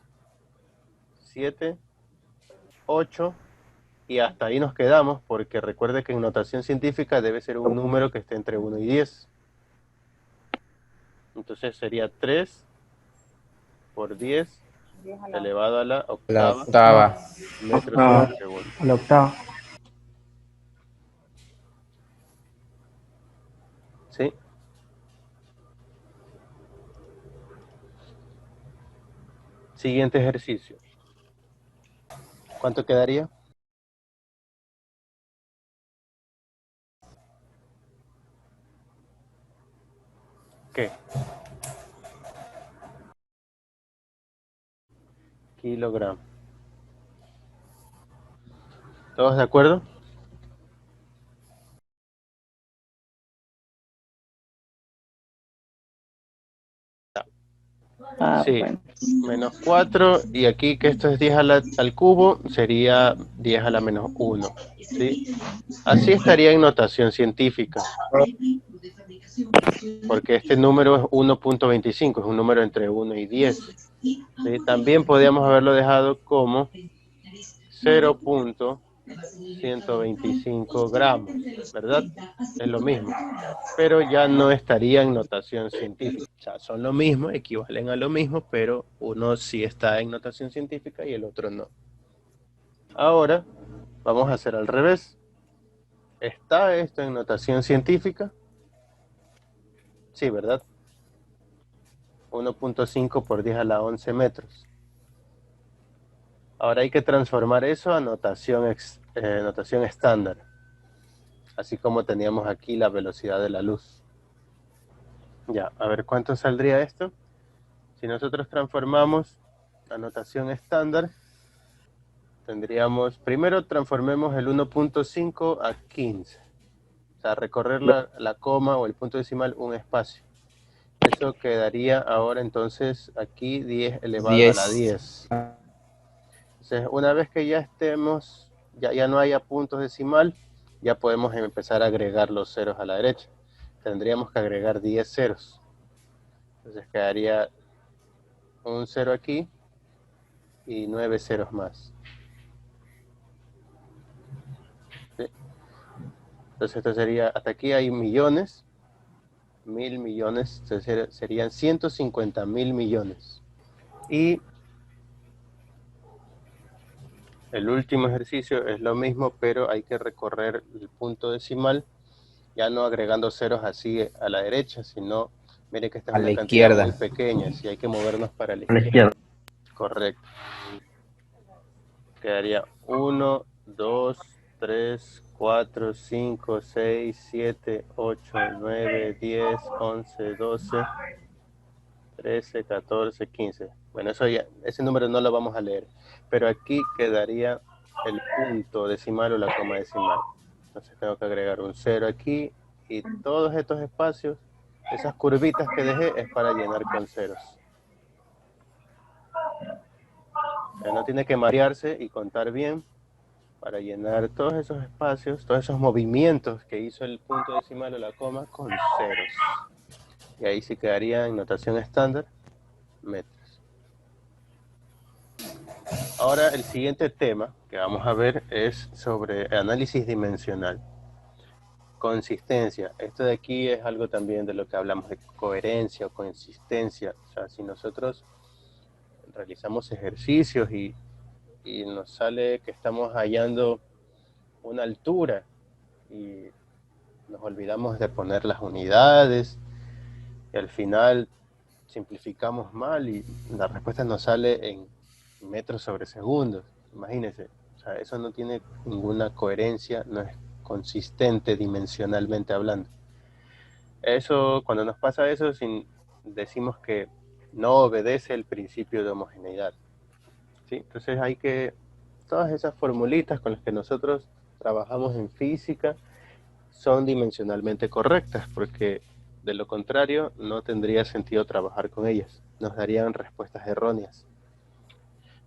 7, 8, y hasta ahí nos quedamos, porque recuerde que en notación científica debe ser un número que esté entre 1 y 10. Entonces sería 3 por 10 elevado a la La octava octava. metros sobre segundo. La octava. ¿Sí? Siguiente ejercicio. ¿Cuánto quedaría? ¿Qué? Kilogramo. ¿Todos de acuerdo? Sí, Bueno. menos 4, y aquí que esto es 10 al cubo, sería 10 a la menos 1. ¿Sí? Así estaría en notación científica, porque este número es 1.25, es un número entre 1 y 10. ¿Sí? También podríamos haberlo dejado como 0.125 gramos, ¿verdad? Es lo mismo, pero ya no estaría en notación científica. O sea, son lo mismo, equivalen a lo mismo, pero uno sí está en notación científica y el otro no. Ahora, vamos a hacer al revés. ¿Está esto en notación científica? Sí, ¿verdad? 1.5 por 10 a la 11 metros. Ahora hay que transformar eso a notación estándar. Así como teníamos aquí la velocidad de la luz. Ya, a ver cuánto saldría esto. Si nosotros transformamos a notación estándar, tendríamos, primero transformemos el 1.5 a 15. O sea, recorrer la coma o el punto decimal un espacio. Eso quedaría ahora entonces aquí 10 elevado a la 10. Entonces, una vez que ya estemos, ya no haya puntos decimal, ya podemos empezar a agregar los ceros a la derecha. Tendríamos que agregar 10 ceros. Entonces quedaría un 0 aquí y 9 ceros más. ¿Sí? Entonces esto sería, hasta aquí hay millones, 1000 millones, entonces serían 150.000 millones. Y el último ejercicio es lo mismo, pero hay que recorrer el punto decimal, ya no agregando ceros así a la derecha, sino, mire que esta es A la una cantidad izquierda. muy pequeña, si hay que movernos para la izquierda. Correcto. Quedaría 1, 2, 3, 4, 5, 6, 7, 8, 9, 10, 11, 12, 13, 14, 15. Bueno, eso ya, ese número no lo vamos a leer, pero aquí quedaría el punto decimal o la coma decimal. Entonces tengo que agregar un 0 aquí, y todos estos espacios, esas curvitas que dejé, es para llenar con ceros. No tiene que marearse y contar bien para llenar todos esos espacios, todos esos movimientos que hizo el punto decimal o la coma con ceros. Y ahí sí quedaría en notación estándar, metros. Ahora el siguiente tema que vamos a ver es sobre análisis dimensional. Consistencia. Esto de aquí es algo también de lo que hablamos de coherencia o consistencia. O sea, si nosotros realizamos ejercicios y nos sale que estamos hallando una altura y nos olvidamos de poner las unidades y al final simplificamos mal y la respuesta nos sale en metros sobre segundos. Imagínense, o sea, eso no tiene ninguna coherencia, no es consistente dimensionalmente hablando. Eso, cuando nos pasa eso, decimos que no obedece el principio de homogeneidad. ¿Sí? Entonces hay que, todas esas formulitas con las que nosotros trabajamos en física son dimensionalmente correctas, porque de lo contrario no tendría sentido trabajar con ellas, nos darían respuestas erróneas.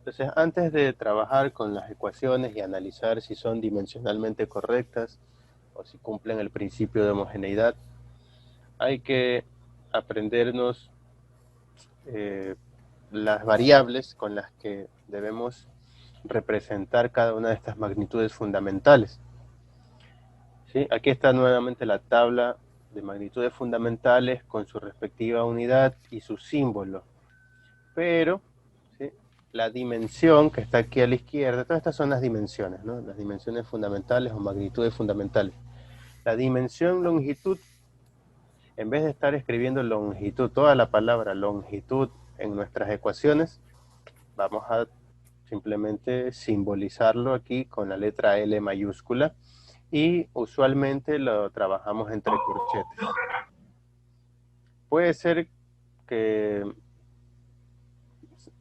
Entonces, antes de trabajar con las ecuaciones y analizar si son dimensionalmente correctas o si cumplen el principio de homogeneidad, hay que aprendernos las variables con las que debemos representar cada una de estas magnitudes fundamentales. ¿Sí? Aquí está nuevamente la tabla de magnitudes fundamentales con su respectiva unidad y su símbolo. Pero, ¿sí?, la dimensión que está aquí a la izquierda, todas estas son las dimensiones, ¿no? Las dimensiones fundamentales o magnitudes fundamentales. La dimensión longitud, en vez de estar escribiendo longitud, toda la palabra longitud en nuestras ecuaciones, vamos a simplemente simbolizarlo aquí con la letra L mayúscula y usualmente lo trabajamos entre corchetes. Puede ser que,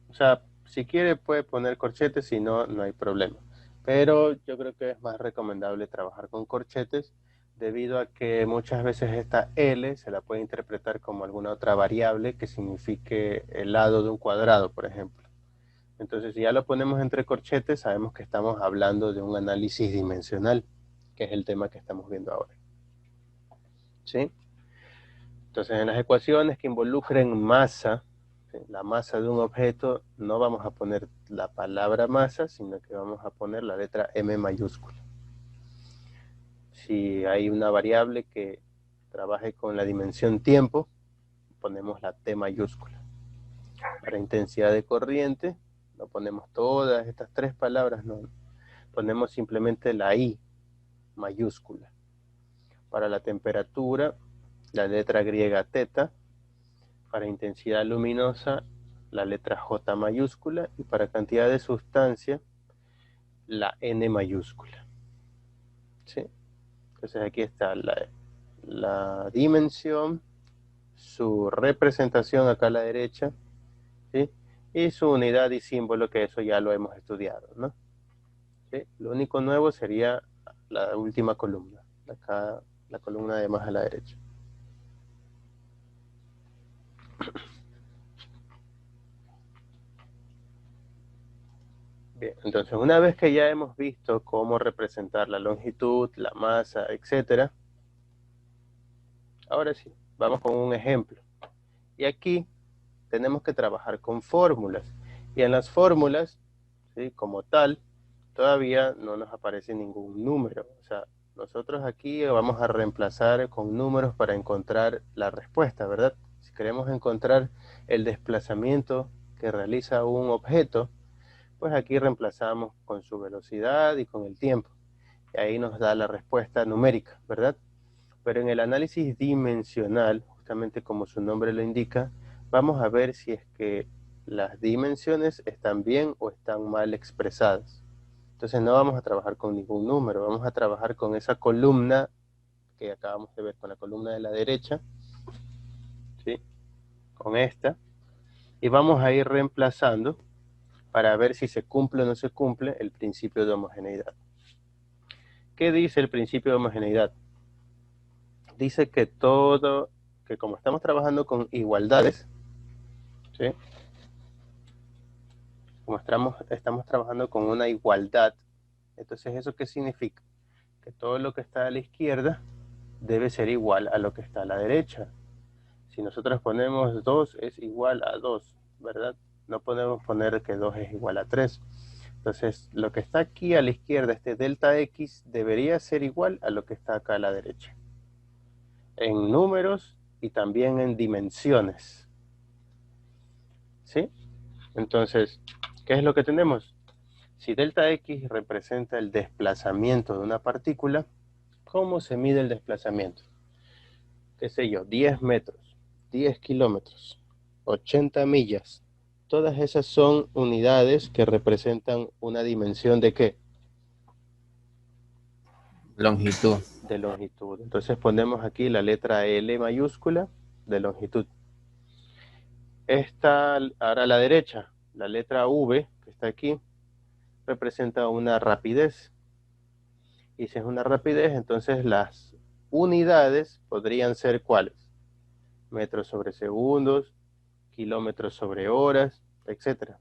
o sea, si quiere puede poner corchetes, si no, no hay problema. Pero yo creo que es más recomendable trabajar con corchetes debido a que muchas veces esta L se la puede interpretar como alguna otra variable que signifique el lado de un cuadrado, por ejemplo. Entonces, si ya lo ponemos entre corchetes, sabemos que estamos hablando de un análisis dimensional, que es el tema que estamos viendo ahora. ¿Sí? Entonces, en las ecuaciones que involucren masa, ¿sí?, la masa de un objeto, no vamos a poner la palabra masa, sino que vamos a poner la letra M mayúscula. Si hay una variable que trabaje con la dimensión tiempo, ponemos la T mayúscula. Para intensidad de corriente, no ponemos todas estas tres palabras, no, ponemos simplemente la I mayúscula. Para la temperatura, la letra griega teta. Para intensidad luminosa, la letra J mayúscula. Y para cantidad de sustancia, la N mayúscula. ¿Sí? Entonces aquí está la dimensión, su representación acá a la derecha, ¿sí?, y su unidad y símbolo, que eso ya lo hemos estudiado, ¿no? ¿Sí? Lo único nuevo sería la última columna, acá la columna de más a la derecha. Bien, entonces una vez que ya hemos visto cómo representar la longitud, la masa, etc., ahora sí, vamos con un ejemplo. Y aquí tenemos que trabajar con fórmulas. Y en las fórmulas, ¿sí?, como tal, todavía no nos aparece ningún número. O sea, nosotros aquí vamos a reemplazar con números para encontrar la respuesta, ¿verdad? Si queremos encontrar el desplazamiento que realiza un objeto, pues aquí reemplazamos con su velocidad y con el tiempo. Y ahí nos da la respuesta numérica, ¿verdad? Pero en el análisis dimensional, justamente como su nombre lo indica, vamos a ver si es que las dimensiones están bien o están mal expresadas. Entonces no vamos a trabajar con ningún número, vamos a trabajar con esa columna que acabamos de ver, con la columna de la derecha, ¿sí?, con esta, y vamos a ir reemplazando para ver si se cumple o no se cumple el principio de homogeneidad. ¿Qué dice el principio de homogeneidad? Dice que que como estamos trabajando con igualdades, ¿sí?, como estamos trabajando con una igualdad, entonces ¿eso qué significa? Que todo lo que está a la izquierda debe ser igual a lo que está a la derecha. Si nosotros ponemos 2 es igual a 2, ¿verdad? No podemos poner que 2 es igual a 3. Entonces, lo que está aquí a la izquierda, este delta X, debería ser igual a lo que está acá a la derecha. En números y también en dimensiones. ¿Sí? Entonces, ¿qué es lo que tenemos? Si delta X representa el desplazamiento de una partícula, ¿cómo se mide el desplazamiento? Qué sé yo, 10 metros, 10 kilómetros, 80 millas. Todas esas son unidades que representan una dimensión ¿de qué? Longitud. De longitud. Entonces ponemos aquí la letra L mayúscula de longitud. Esta, ahora a la derecha, la letra V, que está aquí, representa una rapidez. Y si es una rapidez, entonces las unidades podrían ser ¿cuáles? Metros sobre segundos, kilómetros sobre horas, etcétera.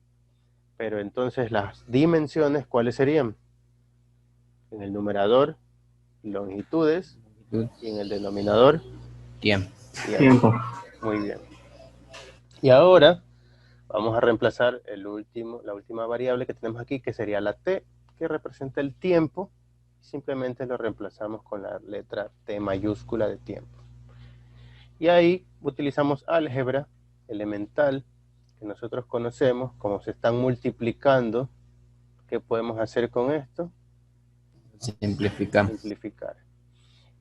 Pero entonces las dimensiones, ¿cuáles serían? En el numerador, longitudes, y en el denominador, Tiempo. tiempo. Muy bien. Y ahora vamos a reemplazar la última variable que tenemos aquí, que sería la t, que representa el tiempo. Simplemente lo reemplazamos con la letra T mayúscula de tiempo. Y ahí utilizamos álgebra elemental, que nosotros conocemos, como se están multiplicando. ¿Qué podemos hacer con esto? Simplificar. Simplificar.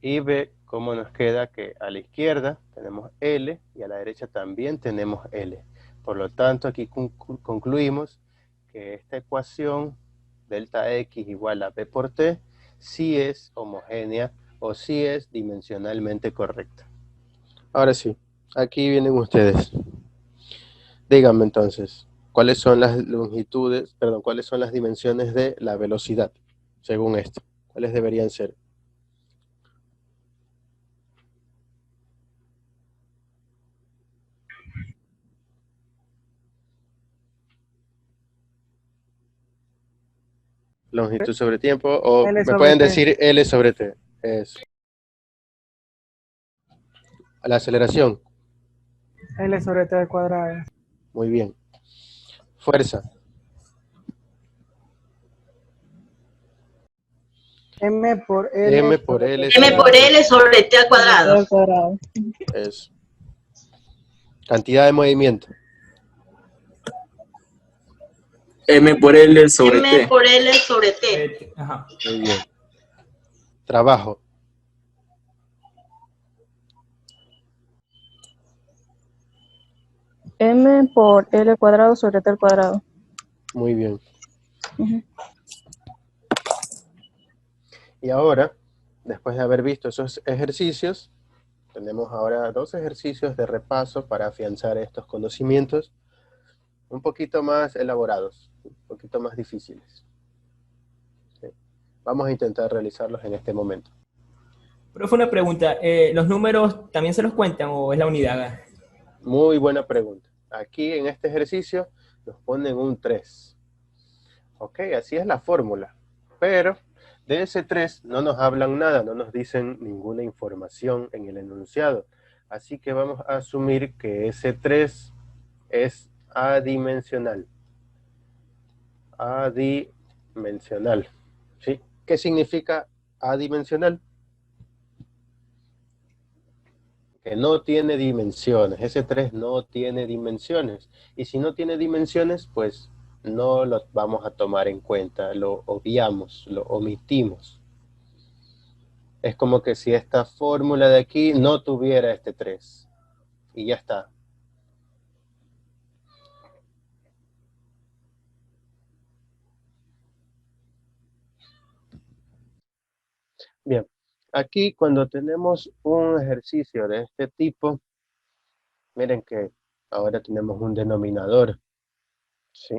Y ve cómo nos queda que a la izquierda tenemos L y a la derecha también tenemos L. Por lo tanto, aquí concluimos que esta ecuación delta X igual a B por T sí es homogénea o sí es dimensionalmente correcta. Ahora sí, aquí vienen ustedes. Díganme entonces, ¿cuáles son las longitudes, perdón, cuáles son las dimensiones de la velocidad, según esto? ¿Cuáles deberían ser? Longitud sobre tiempo, o L me sobre pueden T. decir L sobre T. Eso. La aceleración, L sobre T al cuadrado. muy bien. Fuerza, M por L M por L T M por sobre T. L sobre T al cuadrado. al cuadrado. Eso. Cantidad de movimiento, M por L sobre M T. por L sobre T. Ajá. muy bien. Trabajo, M por L cuadrado sobre T al cuadrado. muy bien. Ujú. Y ahora, después de haber visto esos ejercicios, tenemos ahora 2 ejercicios de repaso para afianzar estos conocimientos un poquito más elaborados, un poquito más difíciles. ¿Sí? Vamos a intentar realizarlos en este momento. Profe, una pregunta. ¿Los números también se los cuentan o es la unidad? Muy buena pregunta. Aquí en este ejercicio nos ponen un 3. Ok, así es la fórmula. Pero de ese 3 no nos hablan nada, no nos dicen ninguna información en el enunciado. Así que vamos a asumir que ese 3 es adimensional. Adimensional. ¿Sí? ¿Qué significa adimensional? Que no tiene dimensiones. Ese 3 no tiene dimensiones. Y si no tiene dimensiones, pues no lo vamos a tomar en cuenta, lo obviamos, lo omitimos. Es como que si esta fórmula de aquí no tuviera este 3. Y ya está. Bien, aquí cuando tenemos un ejercicio de este tipo, miren que ahora tenemos un denominador, ¿sí?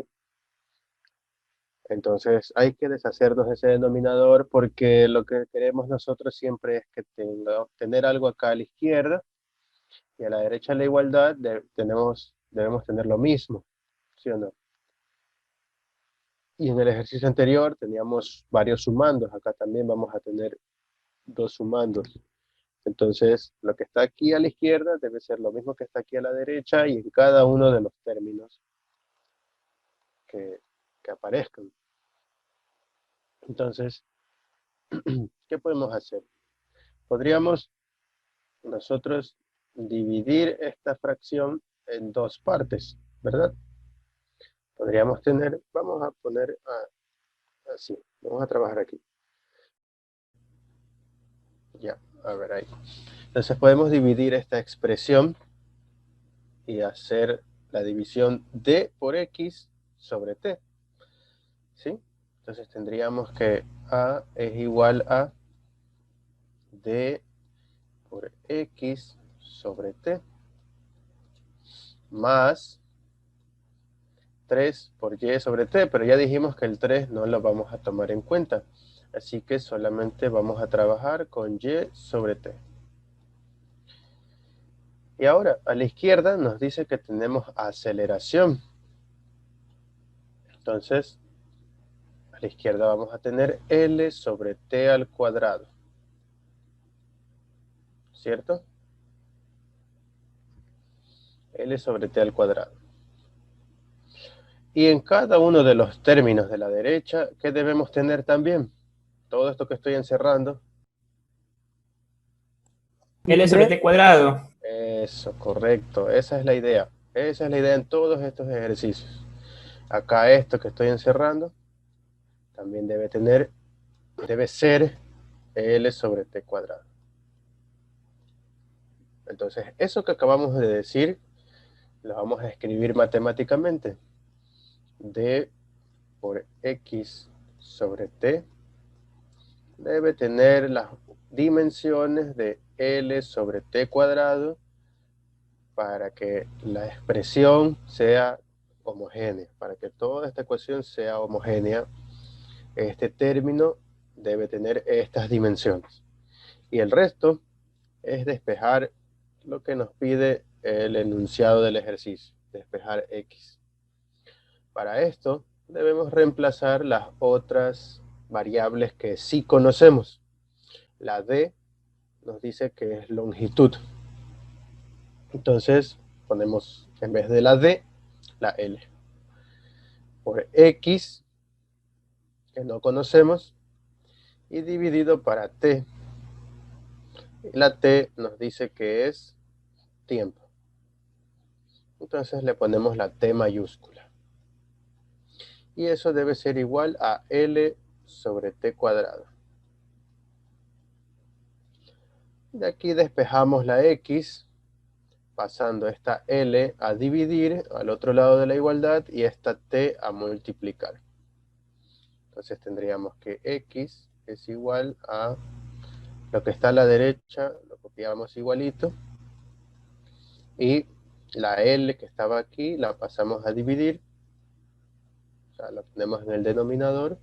Entonces hay que deshacernos de ese denominador porque lo que queremos nosotros siempre es que tener algo acá a la izquierda y a la derecha la igualdad, debemos tener lo mismo, ¿sí o no? Y en el ejercicio anterior teníamos varios sumandos. Acá también vamos a tener 2 sumandos. Entonces, lo que está aquí a la izquierda debe ser lo mismo que está aquí a la derecha y en cada uno de los términos que aparezcan. Entonces, ¿qué podemos hacer? Podríamos nosotros dividir esta fracción en 2 partes, ¿verdad? Podríamos tener, vamos a poner así, vamos a trabajar aquí. Ya, a ver ahí. Entonces podemos dividir esta expresión y hacer la división d por x sobre t, ¿sí? Entonces tendríamos que a es igual a d por x sobre t más 3 por y sobre t, pero ya dijimos que el 3 no lo vamos a tomar en cuenta, así que solamente vamos a trabajar con y sobre t. Y ahora, a la izquierda nos dice que tenemos aceleración. Entonces, a la izquierda vamos a tener L sobre T al cuadrado. ¿Cierto? L sobre T al cuadrado. Y en cada uno de los términos de la derecha, ¿qué debemos tener también? Todo esto que estoy encerrando. L sobre t cuadrado. Eso, correcto. Esa es la idea. Esa es la idea en todos estos ejercicios. Acá esto que estoy encerrando también debe ser L sobre T cuadrado. Entonces, eso que acabamos de decir, lo vamos a escribir matemáticamente. D por X sobre T debe tener las dimensiones de L sobre T cuadrado para que la expresión sea homogénea. Para que toda esta ecuación sea homogénea, este término debe tener estas dimensiones. Y el resto es despejar lo que nos pide el enunciado del ejercicio, despejar X. Para esto debemos reemplazar las otras variables que sí conocemos. La D nos dice que es longitud. Entonces ponemos en vez de la D, la L. Por X, que no conocemos, y dividido para T. La T nos dice que es tiempo. Entonces le ponemos la T mayúscula. Y eso debe ser igual a L sobre T cuadrado. De aquí despejamos la X, pasando esta L a dividir al otro lado de la igualdad y esta T a multiplicar. Entonces tendríamos que X es igual a lo que está a la derecha, lo copiamos igualito, y la L que estaba aquí la pasamos a dividir, o sea, la ponemos en el denominador,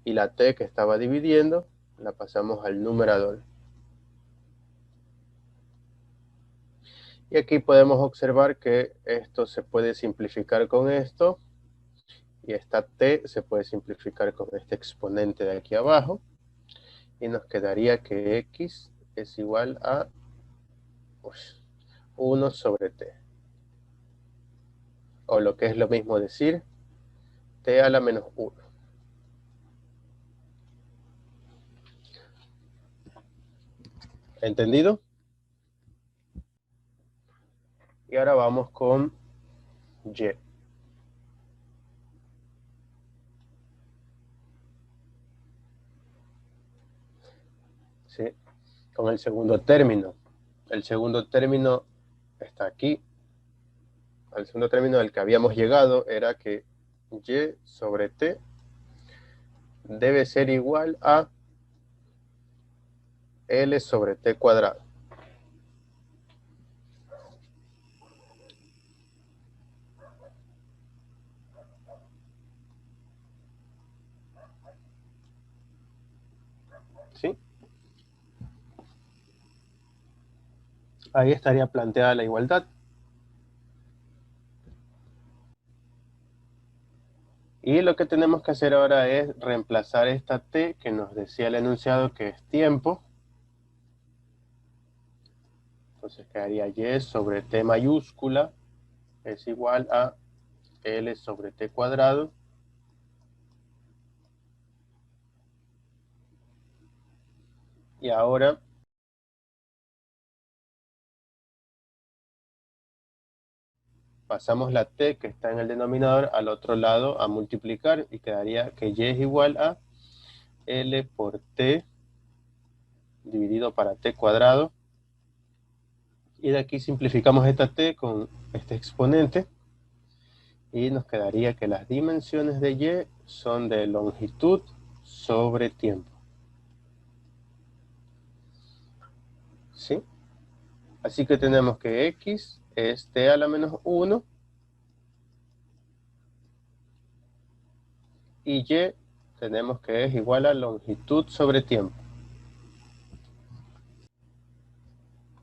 y la T que estaba dividiendo la pasamos al numerador. Y aquí podemos observar que esto se puede simplificar con esto, y esta T se puede simplificar con este exponente de aquí abajo, y nos quedaría que X es igual a 1 sobre T. O lo que es lo mismo decir, T a la menos 1. ¿Entendido? Y ahora vamos con Y. ¿Sí? Con el segundo término. El segundo término está aquí. El segundo término al que habíamos llegado era que Y sobre T debe ser igual a L sobre T cuadrado. ¿Sí? Ahí estaría planteada la igualdad. Y lo que tenemos que hacer ahora es reemplazar esta t que nos decía el enunciado que es tiempo. Entonces quedaría y sobre t mayúscula es igual a L sobre t cuadrado y ahora pasamos la t que está en el denominador al otro lado a multiplicar y quedaría que y es igual a L por t dividido para t cuadrado y de aquí simplificamos esta t con este exponente y nos quedaría que las dimensiones de y son de longitud sobre tiempo. ¿Sí? Así que tenemos que x es t a la menos 1 y y tenemos que es igual a longitud sobre tiempo.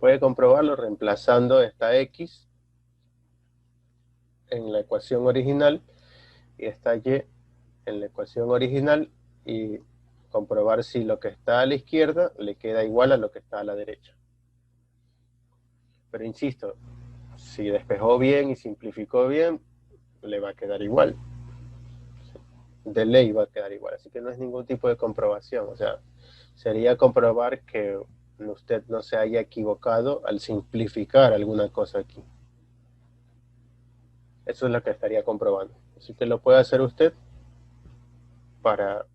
Puede comprobarlo reemplazando esta x en la ecuación original y esta y en la ecuación original y comprobar si lo que está a la izquierda le queda igual a lo que está a la derecha. Pero insisto, si despejó bien y simplificó bien, le va a quedar igual. De ley va a quedar igual, así que no es ningún tipo de comprobación. O sea, sería comprobar que usted no se haya equivocado al simplificar alguna cosa aquí. Eso es lo que estaría comprobando. Así que lo puede hacer usted para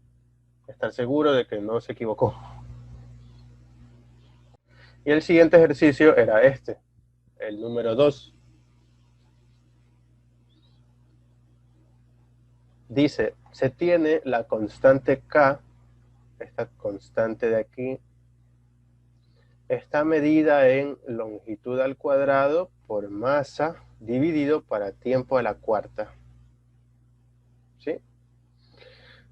estar seguro de que no se equivocó. Y el siguiente ejercicio era este, el número 2. Dice, se tiene la constante K, esta constante de aquí, está medida en longitud al cuadrado por masa dividido para tiempo a la cuarta. ¿Sí?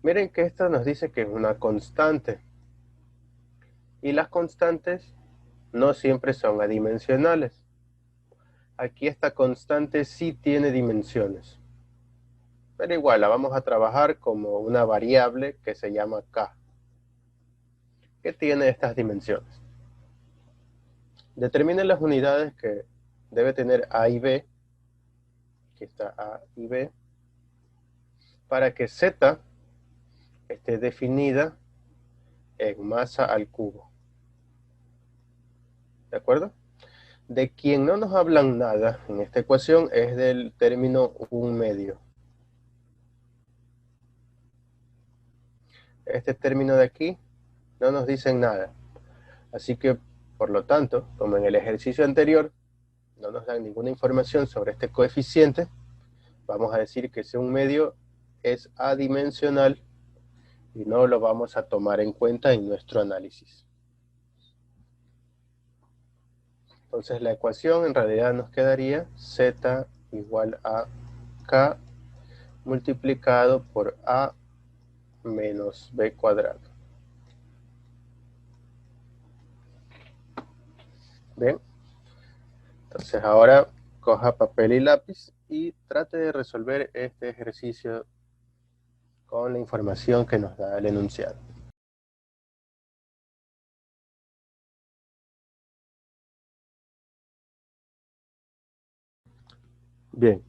Miren que esto nos dice que es una constante. Y las constantes no siempre son adimensionales. Aquí esta constante sí tiene dimensiones. Pero igual la vamos a trabajar como una variable que se llama K, que tiene estas dimensiones. Determine las unidades que debe tener A y B, aquí está A y B, para que Z esté definida en masa al cubo. ¿De acuerdo? De quien no nos hablan nada en esta ecuación es del término 1/2. Este término de aquí no nos dicen nada. Así que, por lo tanto, como en el ejercicio anterior, no nos dan ninguna información sobre este coeficiente, vamos a decir que ese 1/2 es adimensional y no lo vamos a tomar en cuenta en nuestro análisis. Entonces la ecuación en realidad nos quedaría z igual a k multiplicado por a menos b cuadrado. Bien, entonces ahora coja papel y lápiz y trate de resolver este ejercicio con la información que nos da el enunciado. Bien.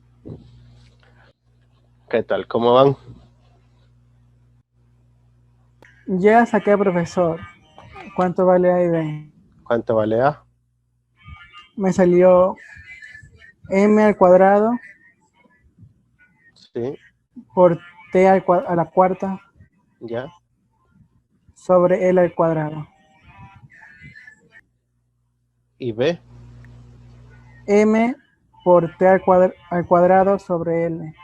¿Qué tal? ¿Cómo van? Ya saqué, profesor. ¿Cuánto vale A y B? ¿Cuánto vale A? Me salió M al cuadrado Sí, por T a la cuarta ya. sobre L al cuadrado. ¿Y B? M por T al cuadrado sobre L.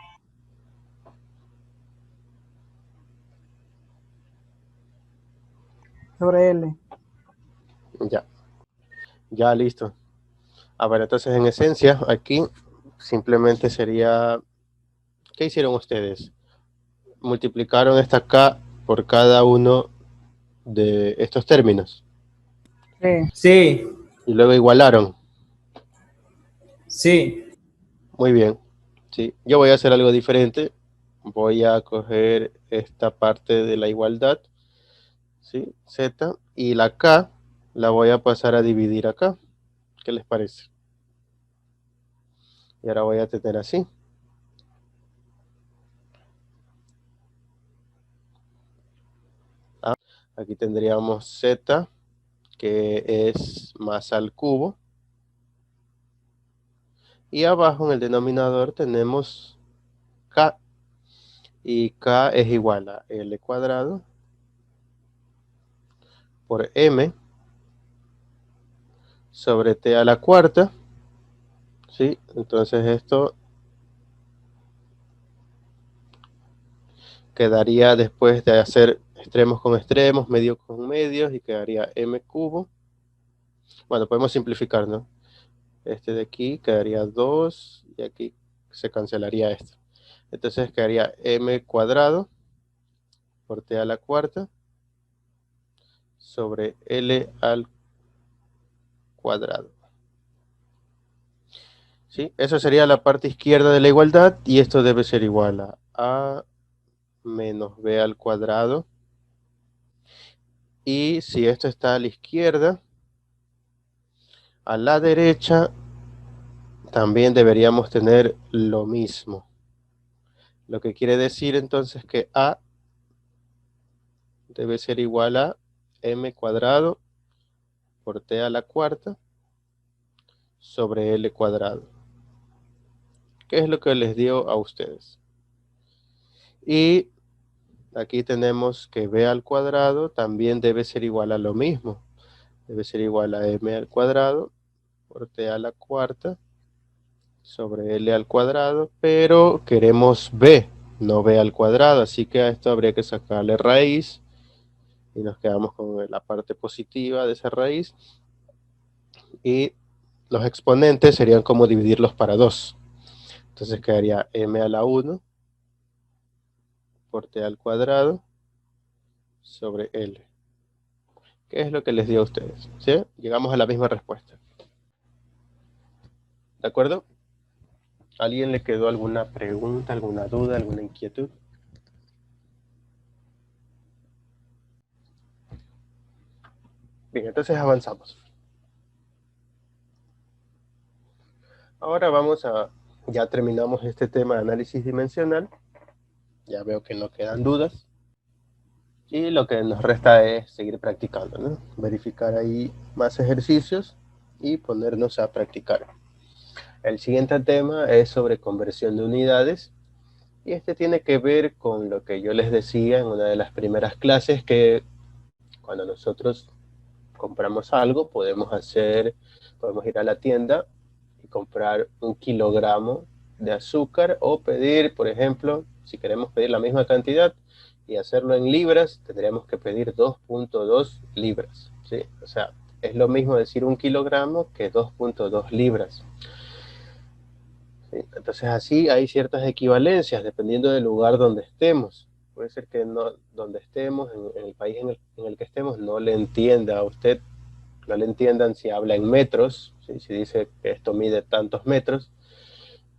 Sobre L. Ya. Ya, listo. A ver, entonces en esencia, aquí simplemente sería... ¿Qué hicieron ustedes? Multiplicaron esta K por cada uno de estos términos. Sí. Sí, Y luego igualaron. sí. Muy bien. Sí. Yo voy a hacer algo diferente. voy a coger esta parte de la igualdad, ¿sí? Z, y la K la voy a pasar a dividir acá. ¿Qué les parece? Y ahora voy a tener así. Aquí tendríamos Z, que es masa al cubo. Y abajo en el denominador tenemos K. Y K es igual a L cuadrado por M sobre T a la cuarta. ¿Sí? Entonces esto quedaría después de hacer extremos con extremos, medios con medios, y quedaría M cubo. Bueno, podemos simplificar, ¿no? Este de aquí quedaría 2 y aquí se cancelaría esto. Entonces quedaría M cuadrado por T a la cuarta sobre L al cuadrado. ¿Sí? Eso sería la parte izquierda de la igualdad, y esto debe ser igual a A menos B al cuadrado. Y si esto está a la izquierda, a la derecha también deberíamos tener lo mismo. Lo que quiere decir entonces que A debe ser igual a M cuadrado por T a la cuarta sobre L cuadrado. ¿Qué es lo que les dio a ustedes? Y aquí tenemos que B al cuadrado también debe ser igual a lo mismo. Debe ser igual a M al cuadrado por T a la cuarta sobre L al cuadrado, pero queremos B, no B al cuadrado, así que a esto habría que sacarle raíz y nos quedamos con la parte positiva de esa raíz, y los exponentes serían como dividirlos para 2. Entonces quedaría M a la 1 por T al cuadrado sobre L. ¿Qué es lo que les dio a ustedes? ¿Sí? Llegamos a la misma respuesta. ¿De acuerdo? ¿A alguien le quedó alguna pregunta, alguna duda, alguna inquietud? Bien, entonces avanzamos. Ahora ya terminamos este tema de análisis dimensional. Ya veo que no quedan dudas. Y lo que nos resta es seguir practicando, ¿no? Verificar ahí más ejercicios y ponernos a practicar. El siguiente tema es sobre conversión de unidades. Y este tiene que ver con lo que yo les decía en una de las primeras clases, que cuando nosotros compramos algo, podemos ir a la tienda y comprar 1 kilogramo de azúcar, o pedir, por ejemplo, si queremos pedir la misma cantidad y hacerlo en libras, tendríamos que pedir 2.2 libras, ¿sí? O sea, es lo mismo decir 1 kilogramo que 2.2 libras. ¿Sí? Entonces así hay ciertas equivalencias dependiendo del lugar donde estemos. Puede ser que donde estemos, en el país en el que estemos, no le entienda a usted, no le entiendan si habla en metros, ¿sí? Si dice que esto mide tantos metros,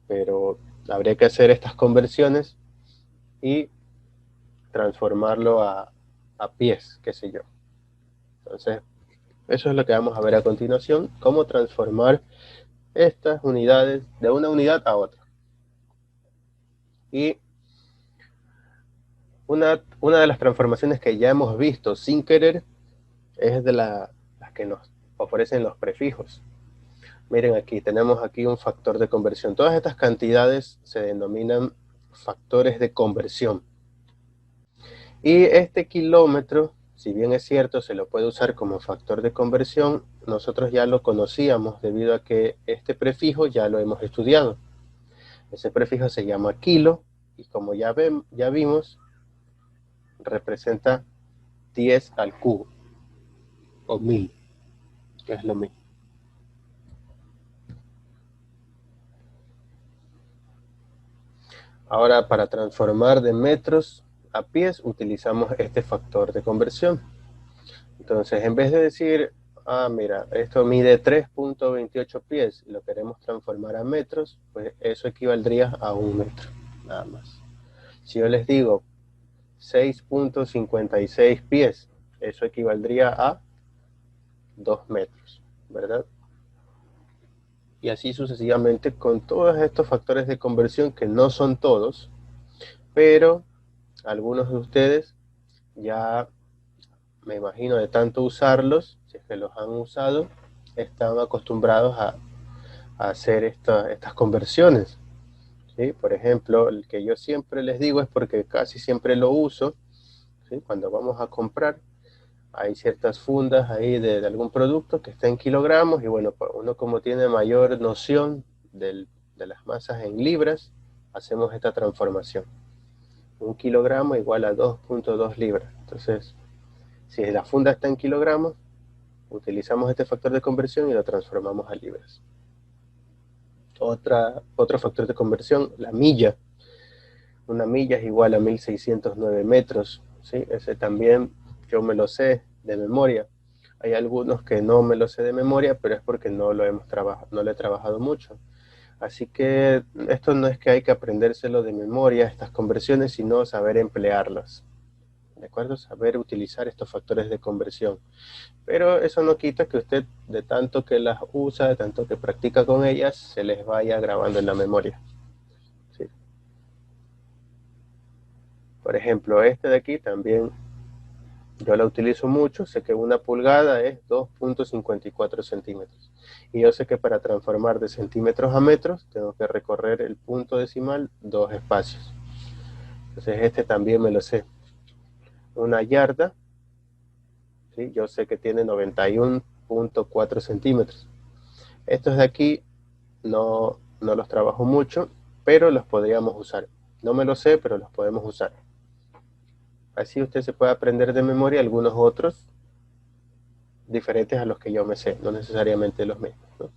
pero habría que hacer estas conversiones y transformarlo a pies, qué sé yo. Entonces, eso es lo que vamos a ver a continuación, cómo transformar estas unidades de una unidad a otra. Y una de las transformaciones que ya hemos visto sin querer es de las que nos ofrecen los prefijos. Miren aquí, tenemos aquí un factor de conversión. Todas estas cantidades se denominan factores de conversión. Y este kilómetro, si bien es cierto, se lo puede usar como factor de conversión, nosotros ya lo conocíamos debido a que este prefijo ya lo hemos estudiado. Ese prefijo se llama kilo y como ya vimos, representa 10 al cubo o 1000, que es lo mismo. Ahora, para transformar de metros a pies, utilizamos este factor de conversión. Entonces, en vez de decir, mira, esto mide 3.28 pies y lo queremos transformar a metros, pues eso equivaldría a 1 metro, nada más. Si yo les digo 6.56 pies, eso equivaldría a 2 metros, ¿verdad? Y así sucesivamente con todos estos factores de conversión que no son todos, pero algunos de ustedes ya, me imagino, de tanto usarlos, si es que los han usado, están acostumbrados a hacer estas conversiones, ¿sí? Por ejemplo, el que yo siempre les digo es porque casi siempre lo uso, ¿sí? Cuando vamos a comprar, hay ciertas fundas ahí de algún producto que está en kilogramos, y bueno, uno como tiene mayor noción de las masas en libras, hacemos esta transformación. 1 kilogramo igual a 2.2 libras. Entonces, si la funda está en kilogramos, utilizamos este factor de conversión y lo transformamos a libras. Otro factor de conversión, la milla. Una milla es igual a 1609 metros, ¿sí? Ese también yo me lo sé de memoria. Hay algunos que no me lo sé de memoria, pero es porque no lo he trabajado mucho. Así que esto no es que hay que aprendérselo de memoria, estas conversiones, sino saber emplearlas. ¿De acuerdo? Saber utilizar estos factores de conversión. Pero eso no quita que usted, de tanto que las usa, de tanto que practica con ellas, se les vaya grabando en la memoria. ¿Sí? Por ejemplo, este de aquí también yo la utilizo mucho. Sé que 1 pulgada es 2.54 centímetros. Y yo sé que para transformar de centímetros a metros, tengo que recorrer el punto decimal 2 espacios. Entonces este también me lo sé. 1 yarda, ¿sí? Yo sé que tiene 91.4 centímetros. Estos de aquí no los trabajo mucho, pero los podríamos usar. No me lo sé, pero los podemos usar. Así usted se puede aprender de memoria algunos otros diferentes a los que yo me sé, no necesariamente los mismos, ¿no?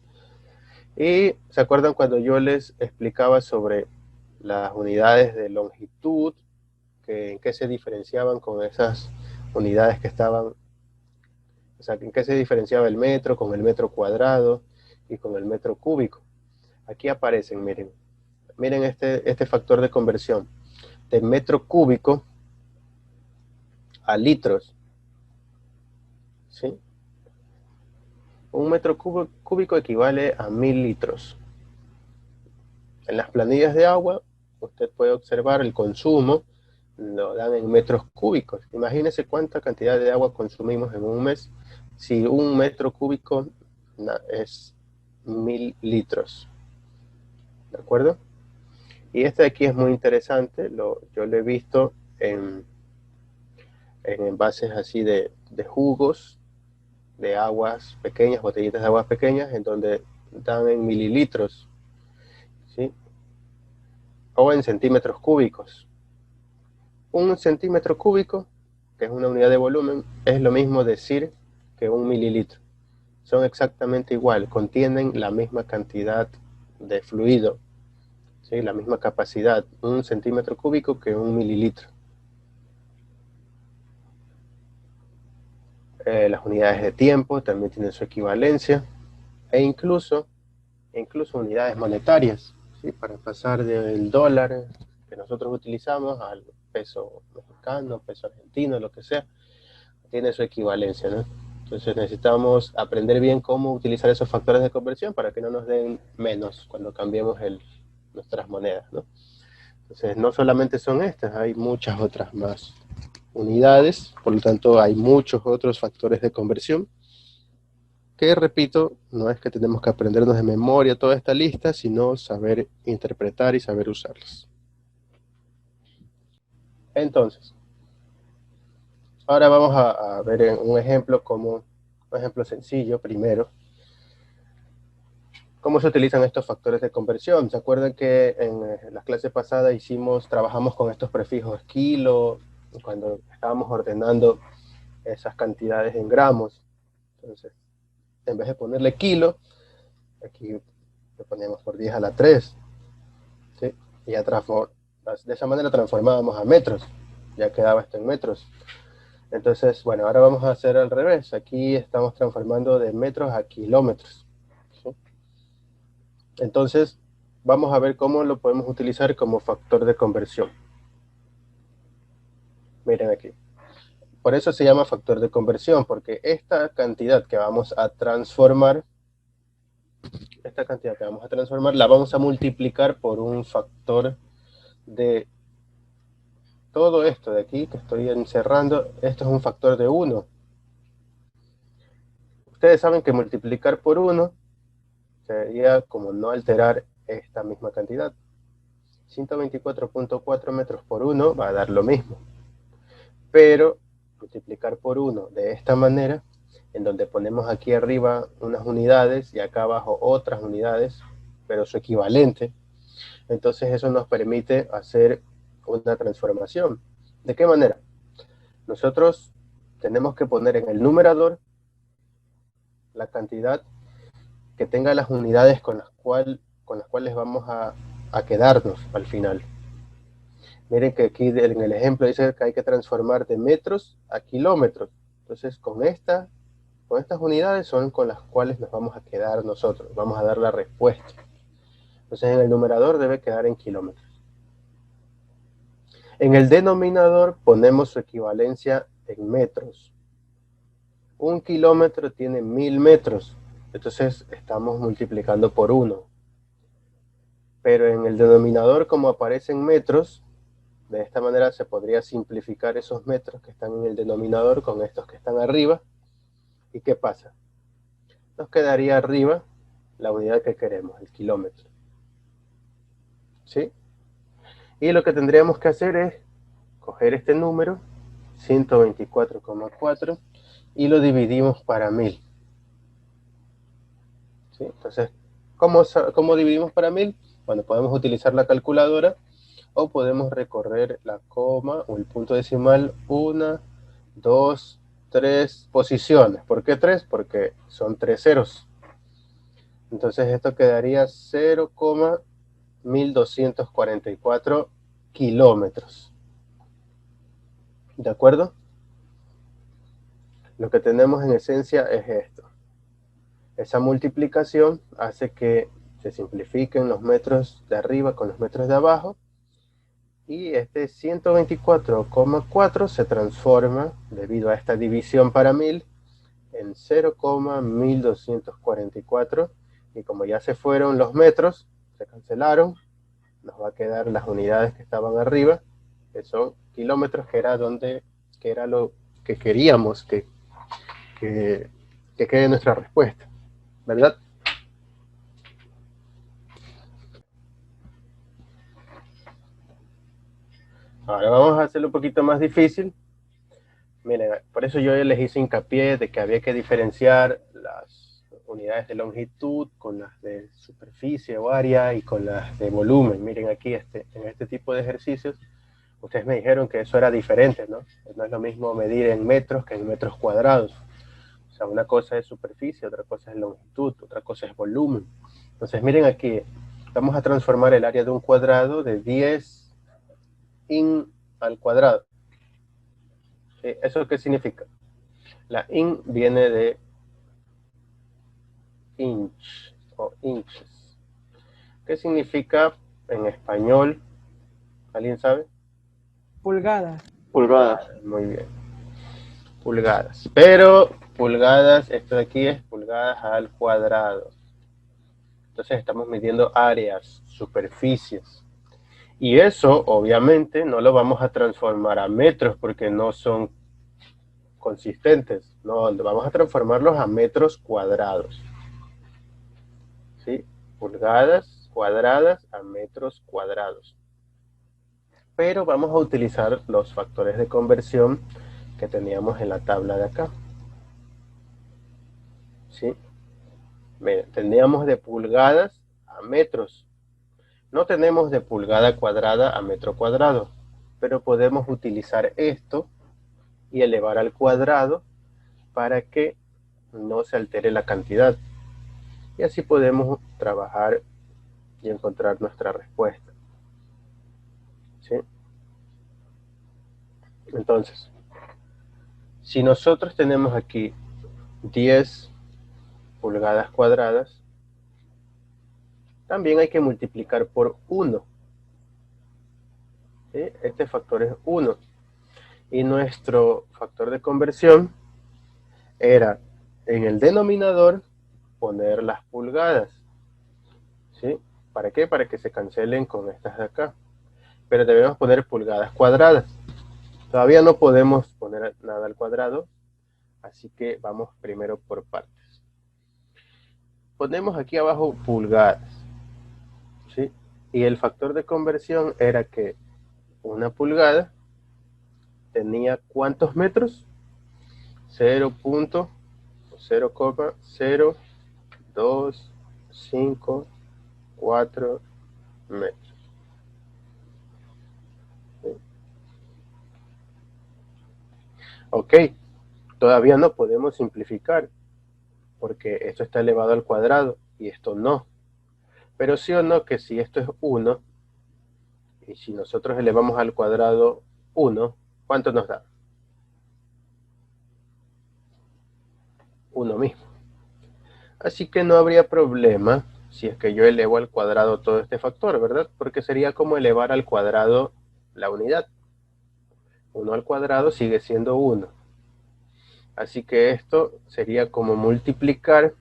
Y ¿se acuerdan cuando yo les explicaba sobre las unidades de longitud, en qué se diferenciaban con esas unidades que estaban, o sea, en qué se diferenciaba el metro con el metro cuadrado y con el metro cúbico? Aquí aparecen, miren este factor de conversión de metro cúbico a litros, ¿sí? 1 metro cúbico equivale a 1000 litros. En las planillas de agua, usted puede observar el consumo, lo dan en metros cúbicos. Imagínese cuánta cantidad de agua consumimos en un mes, si 1 metro cúbico es 1000 litros. ¿De acuerdo? Y este de aquí es muy interesante, yo lo he visto en envases así de jugos, de aguas pequeñas, botellitas de aguas pequeñas, en donde dan en mililitros, ¿sí? O en centímetros cúbicos. 1 centímetro cúbico, que es una unidad de volumen, es lo mismo decir que 1 mililitro. Son exactamente igual, contienen la misma cantidad de fluido, ¿sí? La misma capacidad, 1 centímetro cúbico que 1 mililitro. Las unidades de tiempo también tienen su equivalencia, e incluso unidades monetarias, ¿sí? Para pasar del dólar que nosotros utilizamos al peso mexicano, peso argentino, lo que sea, tiene su equivalencia, ¿no? Entonces necesitamos aprender bien cómo utilizar esos factores de conversión para que no nos den menos cuando cambiemos nuestras monedas, ¿no? Entonces no solamente son estas, hay muchas otras más unidades, por lo tanto hay muchos otros factores de conversión que, repito, no es que tenemos que aprendernos de memoria toda esta lista, sino saber interpretar y saber usarlos. Entonces, ahora vamos a ver un ejemplo sencillo primero. ¿Cómo se utilizan estos factores de conversión? ¿Se acuerdan que en las clases pasadas trabajamos con estos prefijos kilo, cuando estábamos ordenando esas cantidades en gramos? Entonces, en vez de ponerle kilo, aquí le ponemos por 10 a la 3, ¿sí? Y ya de esa manera transformábamos a metros, ya quedaba esto en metros. Entonces, bueno, ahora vamos a hacer al revés. Aquí estamos transformando de metros a kilómetros, ¿sí? Entonces, vamos a ver cómo lo podemos utilizar como factor de conversión. Miren aquí. Por eso se llama factor de conversión, porque esta cantidad que vamos a transformar, la vamos a multiplicar por un factor de todo esto de aquí que estoy encerrando. Esto es un factor de 1. Ustedes saben que multiplicar por 1 sería como no alterar esta misma cantidad. 124.4 metros por 1 va a dar lo mismo. Pero multiplicar por 1 de esta manera, en donde ponemos aquí arriba unas unidades y acá abajo otras unidades, pero su equivalente, entonces eso nos permite hacer una transformación. ¿De qué manera? Nosotros tenemos que poner en el numerador la cantidad que tenga las unidades con las cuales vamos a quedarnos al final. Miren que aquí en el ejemplo dice que hay que transformar de metros a kilómetros. Entonces con estas unidades son con las cuales nos vamos a quedar nosotros. Vamos a dar la respuesta. Entonces en el numerador debe quedar en kilómetros. En el denominador ponemos su equivalencia en metros. 1 kilómetro tiene 1000 metros. Entonces estamos multiplicando por 1. Pero en el denominador, como aparece en metros, de esta manera se podría simplificar esos metros que están en el denominador con estos que están arriba. ¿Y qué pasa? Nos quedaría arriba la unidad que queremos, el kilómetro. ¿Sí? Y lo que tendríamos que hacer es coger este número, 124,4, y lo dividimos para 1000. ¿Sí? Entonces, ¿cómo dividimos para 1000? Bueno, podemos utilizar la calculadora o podemos recorrer la coma o el punto decimal 1, 2, 3 posiciones. ¿Por qué 3? Porque son 3 ceros. Entonces esto quedaría 0,1244 kilómetros. ¿De acuerdo? Lo que tenemos en esencia es esto. Esa multiplicación hace que se simplifiquen los metros de arriba con los metros de abajo. Y este 124,4 se transforma, debido a esta división para 1000, en 0,1244. Y como ya se fueron los metros, se cancelaron, nos va a quedar las unidades que estaban arriba, que son kilómetros, que era lo que queríamos que quede nuestra respuesta, ¿verdad? Ahora vamos a hacerlo un poquito más difícil. Miren, por eso yo les hice hincapié de que había que diferenciar las unidades de longitud con las de superficie o área y con las de volumen. Miren aquí en este tipo de ejercicios, ustedes me dijeron que eso era diferente, ¿no? No es lo mismo medir en metros que en metros cuadrados. O sea, una cosa es superficie, otra cosa es longitud, otra cosa es volumen. Entonces, miren aquí, vamos a transformar el área de un cuadrado de 10 in al cuadrado. ¿Eso qué significa? La in viene de inch o inches. ¿Qué significa en español? ¿Alguien sabe? Pulgadas. Pulgadas. Muy bien. Pulgadas. Pero pulgadas, esto de aquí es pulgadas al cuadrado. Entonces estamos midiendo áreas, superficies. Y eso, obviamente, no lo vamos a transformar a metros porque no son consistentes. No, vamos a transformarlos a metros cuadrados. ¿Sí? Pulgadas cuadradas a metros cuadrados. Pero vamos a utilizar los factores de conversión que teníamos en la tabla de acá. ¿Sí? Miren, teníamos de pulgadas a metros. No tenemos de pulgada cuadrada a metro cuadrado, pero podemos utilizar esto y elevar al cuadrado para que no se altere la cantidad. Y así podemos trabajar y encontrar nuestra respuesta. ¿Sí? Entonces, si nosotros tenemos aquí 10 pulgadas cuadradas, también hay que multiplicar por 1. ¿Sí? Este factor es 1. Y nuestro factor de conversión era en el denominador poner las pulgadas, ¿sí? ¿Para qué? Para que se cancelen con estas de acá. Pero debemos poner pulgadas cuadradas. Todavía no podemos poner nada al cuadrado, así que vamos primero por partes. Ponemos aquí abajo pulgadas, ¿sí? Y el factor de conversión era que una pulgada tenía ¿cuántos metros? 0.00254 metros. ¿Sí? Ok, todavía no podemos simplificar, porque esto está elevado al cuadrado y esto no. Pero sí o no que si esto es 1, y si nosotros elevamos al cuadrado 1, ¿cuánto nos da? 1 mismo. Así que no habría problema si es que yo elevo al cuadrado todo este factor, ¿verdad? Porque sería como elevar al cuadrado la unidad. 1 al cuadrado sigue siendo 1. Así que esto sería como multiplicar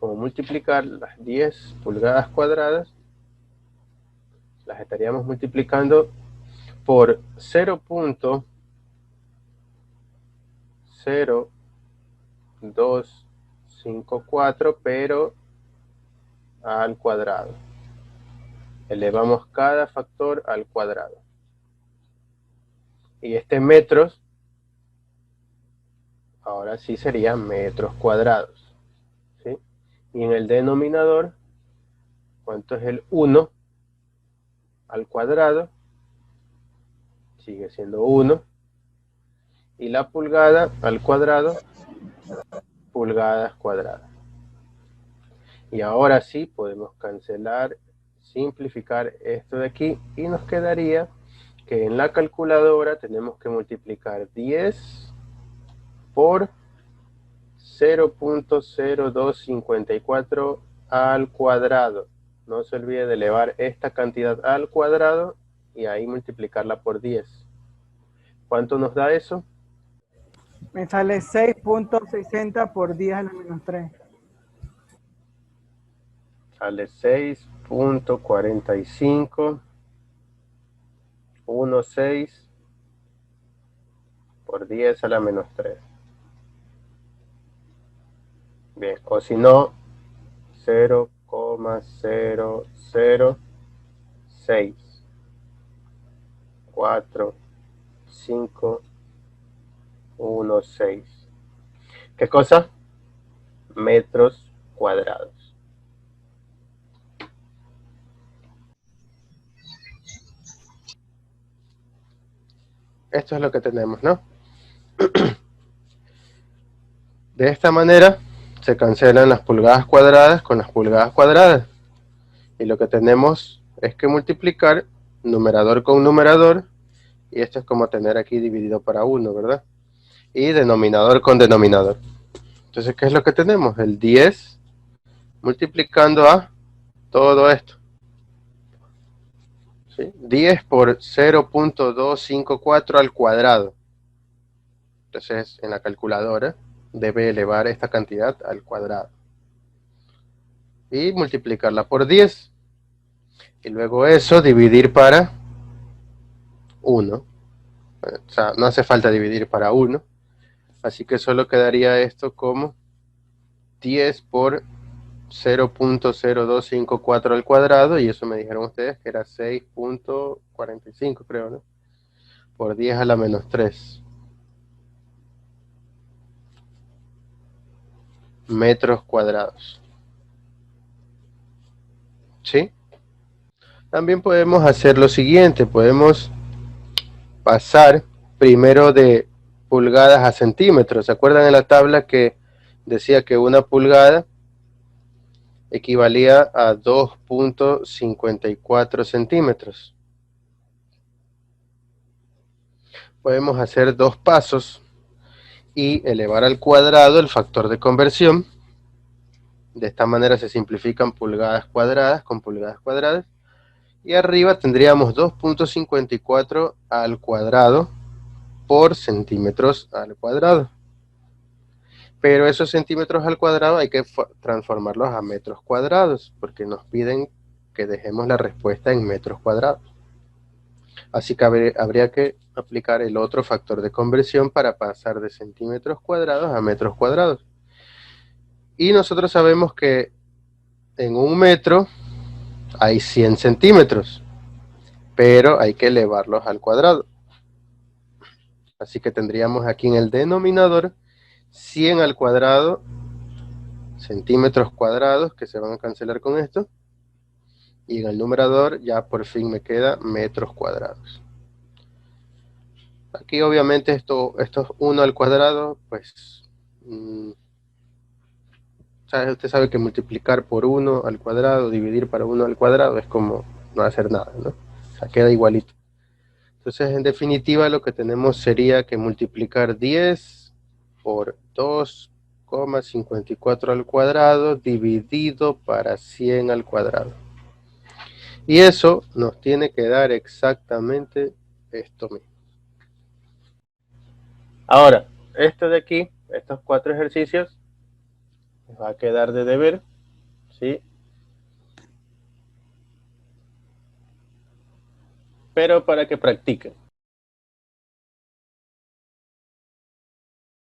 las 10 pulgadas cuadradas, las estaríamos multiplicando por 0.0254, pero al cuadrado. Elevamos cada factor al cuadrado. Y este metros, ahora sí sería metros cuadrados, ¿sí? Y en el denominador, ¿cuánto es el 1 al cuadrado? Sigue siendo 1. Y la pulgada al cuadrado, pulgadas cuadradas. Y ahora sí podemos cancelar, simplificar esto de aquí, y nos quedaría que en la calculadora tenemos que multiplicar 10 por 0.0254 al cuadrado. No se olvide de elevar esta cantidad al cuadrado y ahí multiplicarla por 10. ¿Cuánto nos da eso? Me sale 6.60 por 10 a la menos 3. Sale 6.4516 por 10 a la menos 3. Bien, o si no, 0,0064516. ¿Qué cosa? Metros cuadrados. Esto es lo que tenemos, ¿no? De esta manera se cancelan las pulgadas cuadradas con las pulgadas cuadradas. Y lo que tenemos es que multiplicar numerador con numerador. Y esto es como tener aquí dividido para 1, ¿verdad? Y denominador con denominador. Entonces, ¿qué es lo que tenemos? El 10 multiplicando a todo esto. ¿Sí? 10 por 0.254 al cuadrado. Entonces, en la calculadora debe elevar esta cantidad al cuadrado. Y multiplicarla por 10. Y luego eso dividir para 1. O sea, no hace falta dividir para 1. Así que solo quedaría esto como 10 por 0.0254 al cuadrado, y eso me dijeron ustedes que era 6.45, creo, ¿no? Por 10 a la menos 3. Metros cuadrados. ¿Sí? También podemos hacer lo siguiente, podemos pasar primero de pulgadas a centímetros. ¿Se acuerdan en la tabla que decía que una pulgada equivalía a 2.54 centímetros? Podemos hacer 2 pasos y elevar al cuadrado el factor de conversión. De esta manera se simplifican pulgadas cuadradas con pulgadas cuadradas. Y arriba tendríamos 2.54 al cuadrado por centímetros al cuadrado. Pero esos centímetros al cuadrado hay que transformarlos a metros cuadrados, porque nos piden que dejemos la respuesta en metros cuadrados. Así que habría que aplicar el otro factor de conversión para pasar de centímetros cuadrados a metros cuadrados. Y nosotros sabemos que en un metro hay 100 centímetros, pero hay que elevarlos al cuadrado. Así que tendríamos aquí en el denominador 100 al cuadrado, centímetros cuadrados, que se van a cancelar con esto. Y en el numerador ya por fin me queda metros cuadrados. Aquí obviamente esto es 1 al cuadrado, pues usted sabe que multiplicar por 1 al cuadrado, dividir para 1 al cuadrado es como no hacer nada, ¿no? O sea, queda igualito. Entonces, en definitiva, lo que tenemos sería que multiplicar 10 por 2,54 al cuadrado dividido para 100 al cuadrado. Y eso nos tiene que dar exactamente esto mismo. Ahora, esto de aquí, estos 4 ejercicios, les va a quedar de deber, ¿sí? Pero para que practiquen.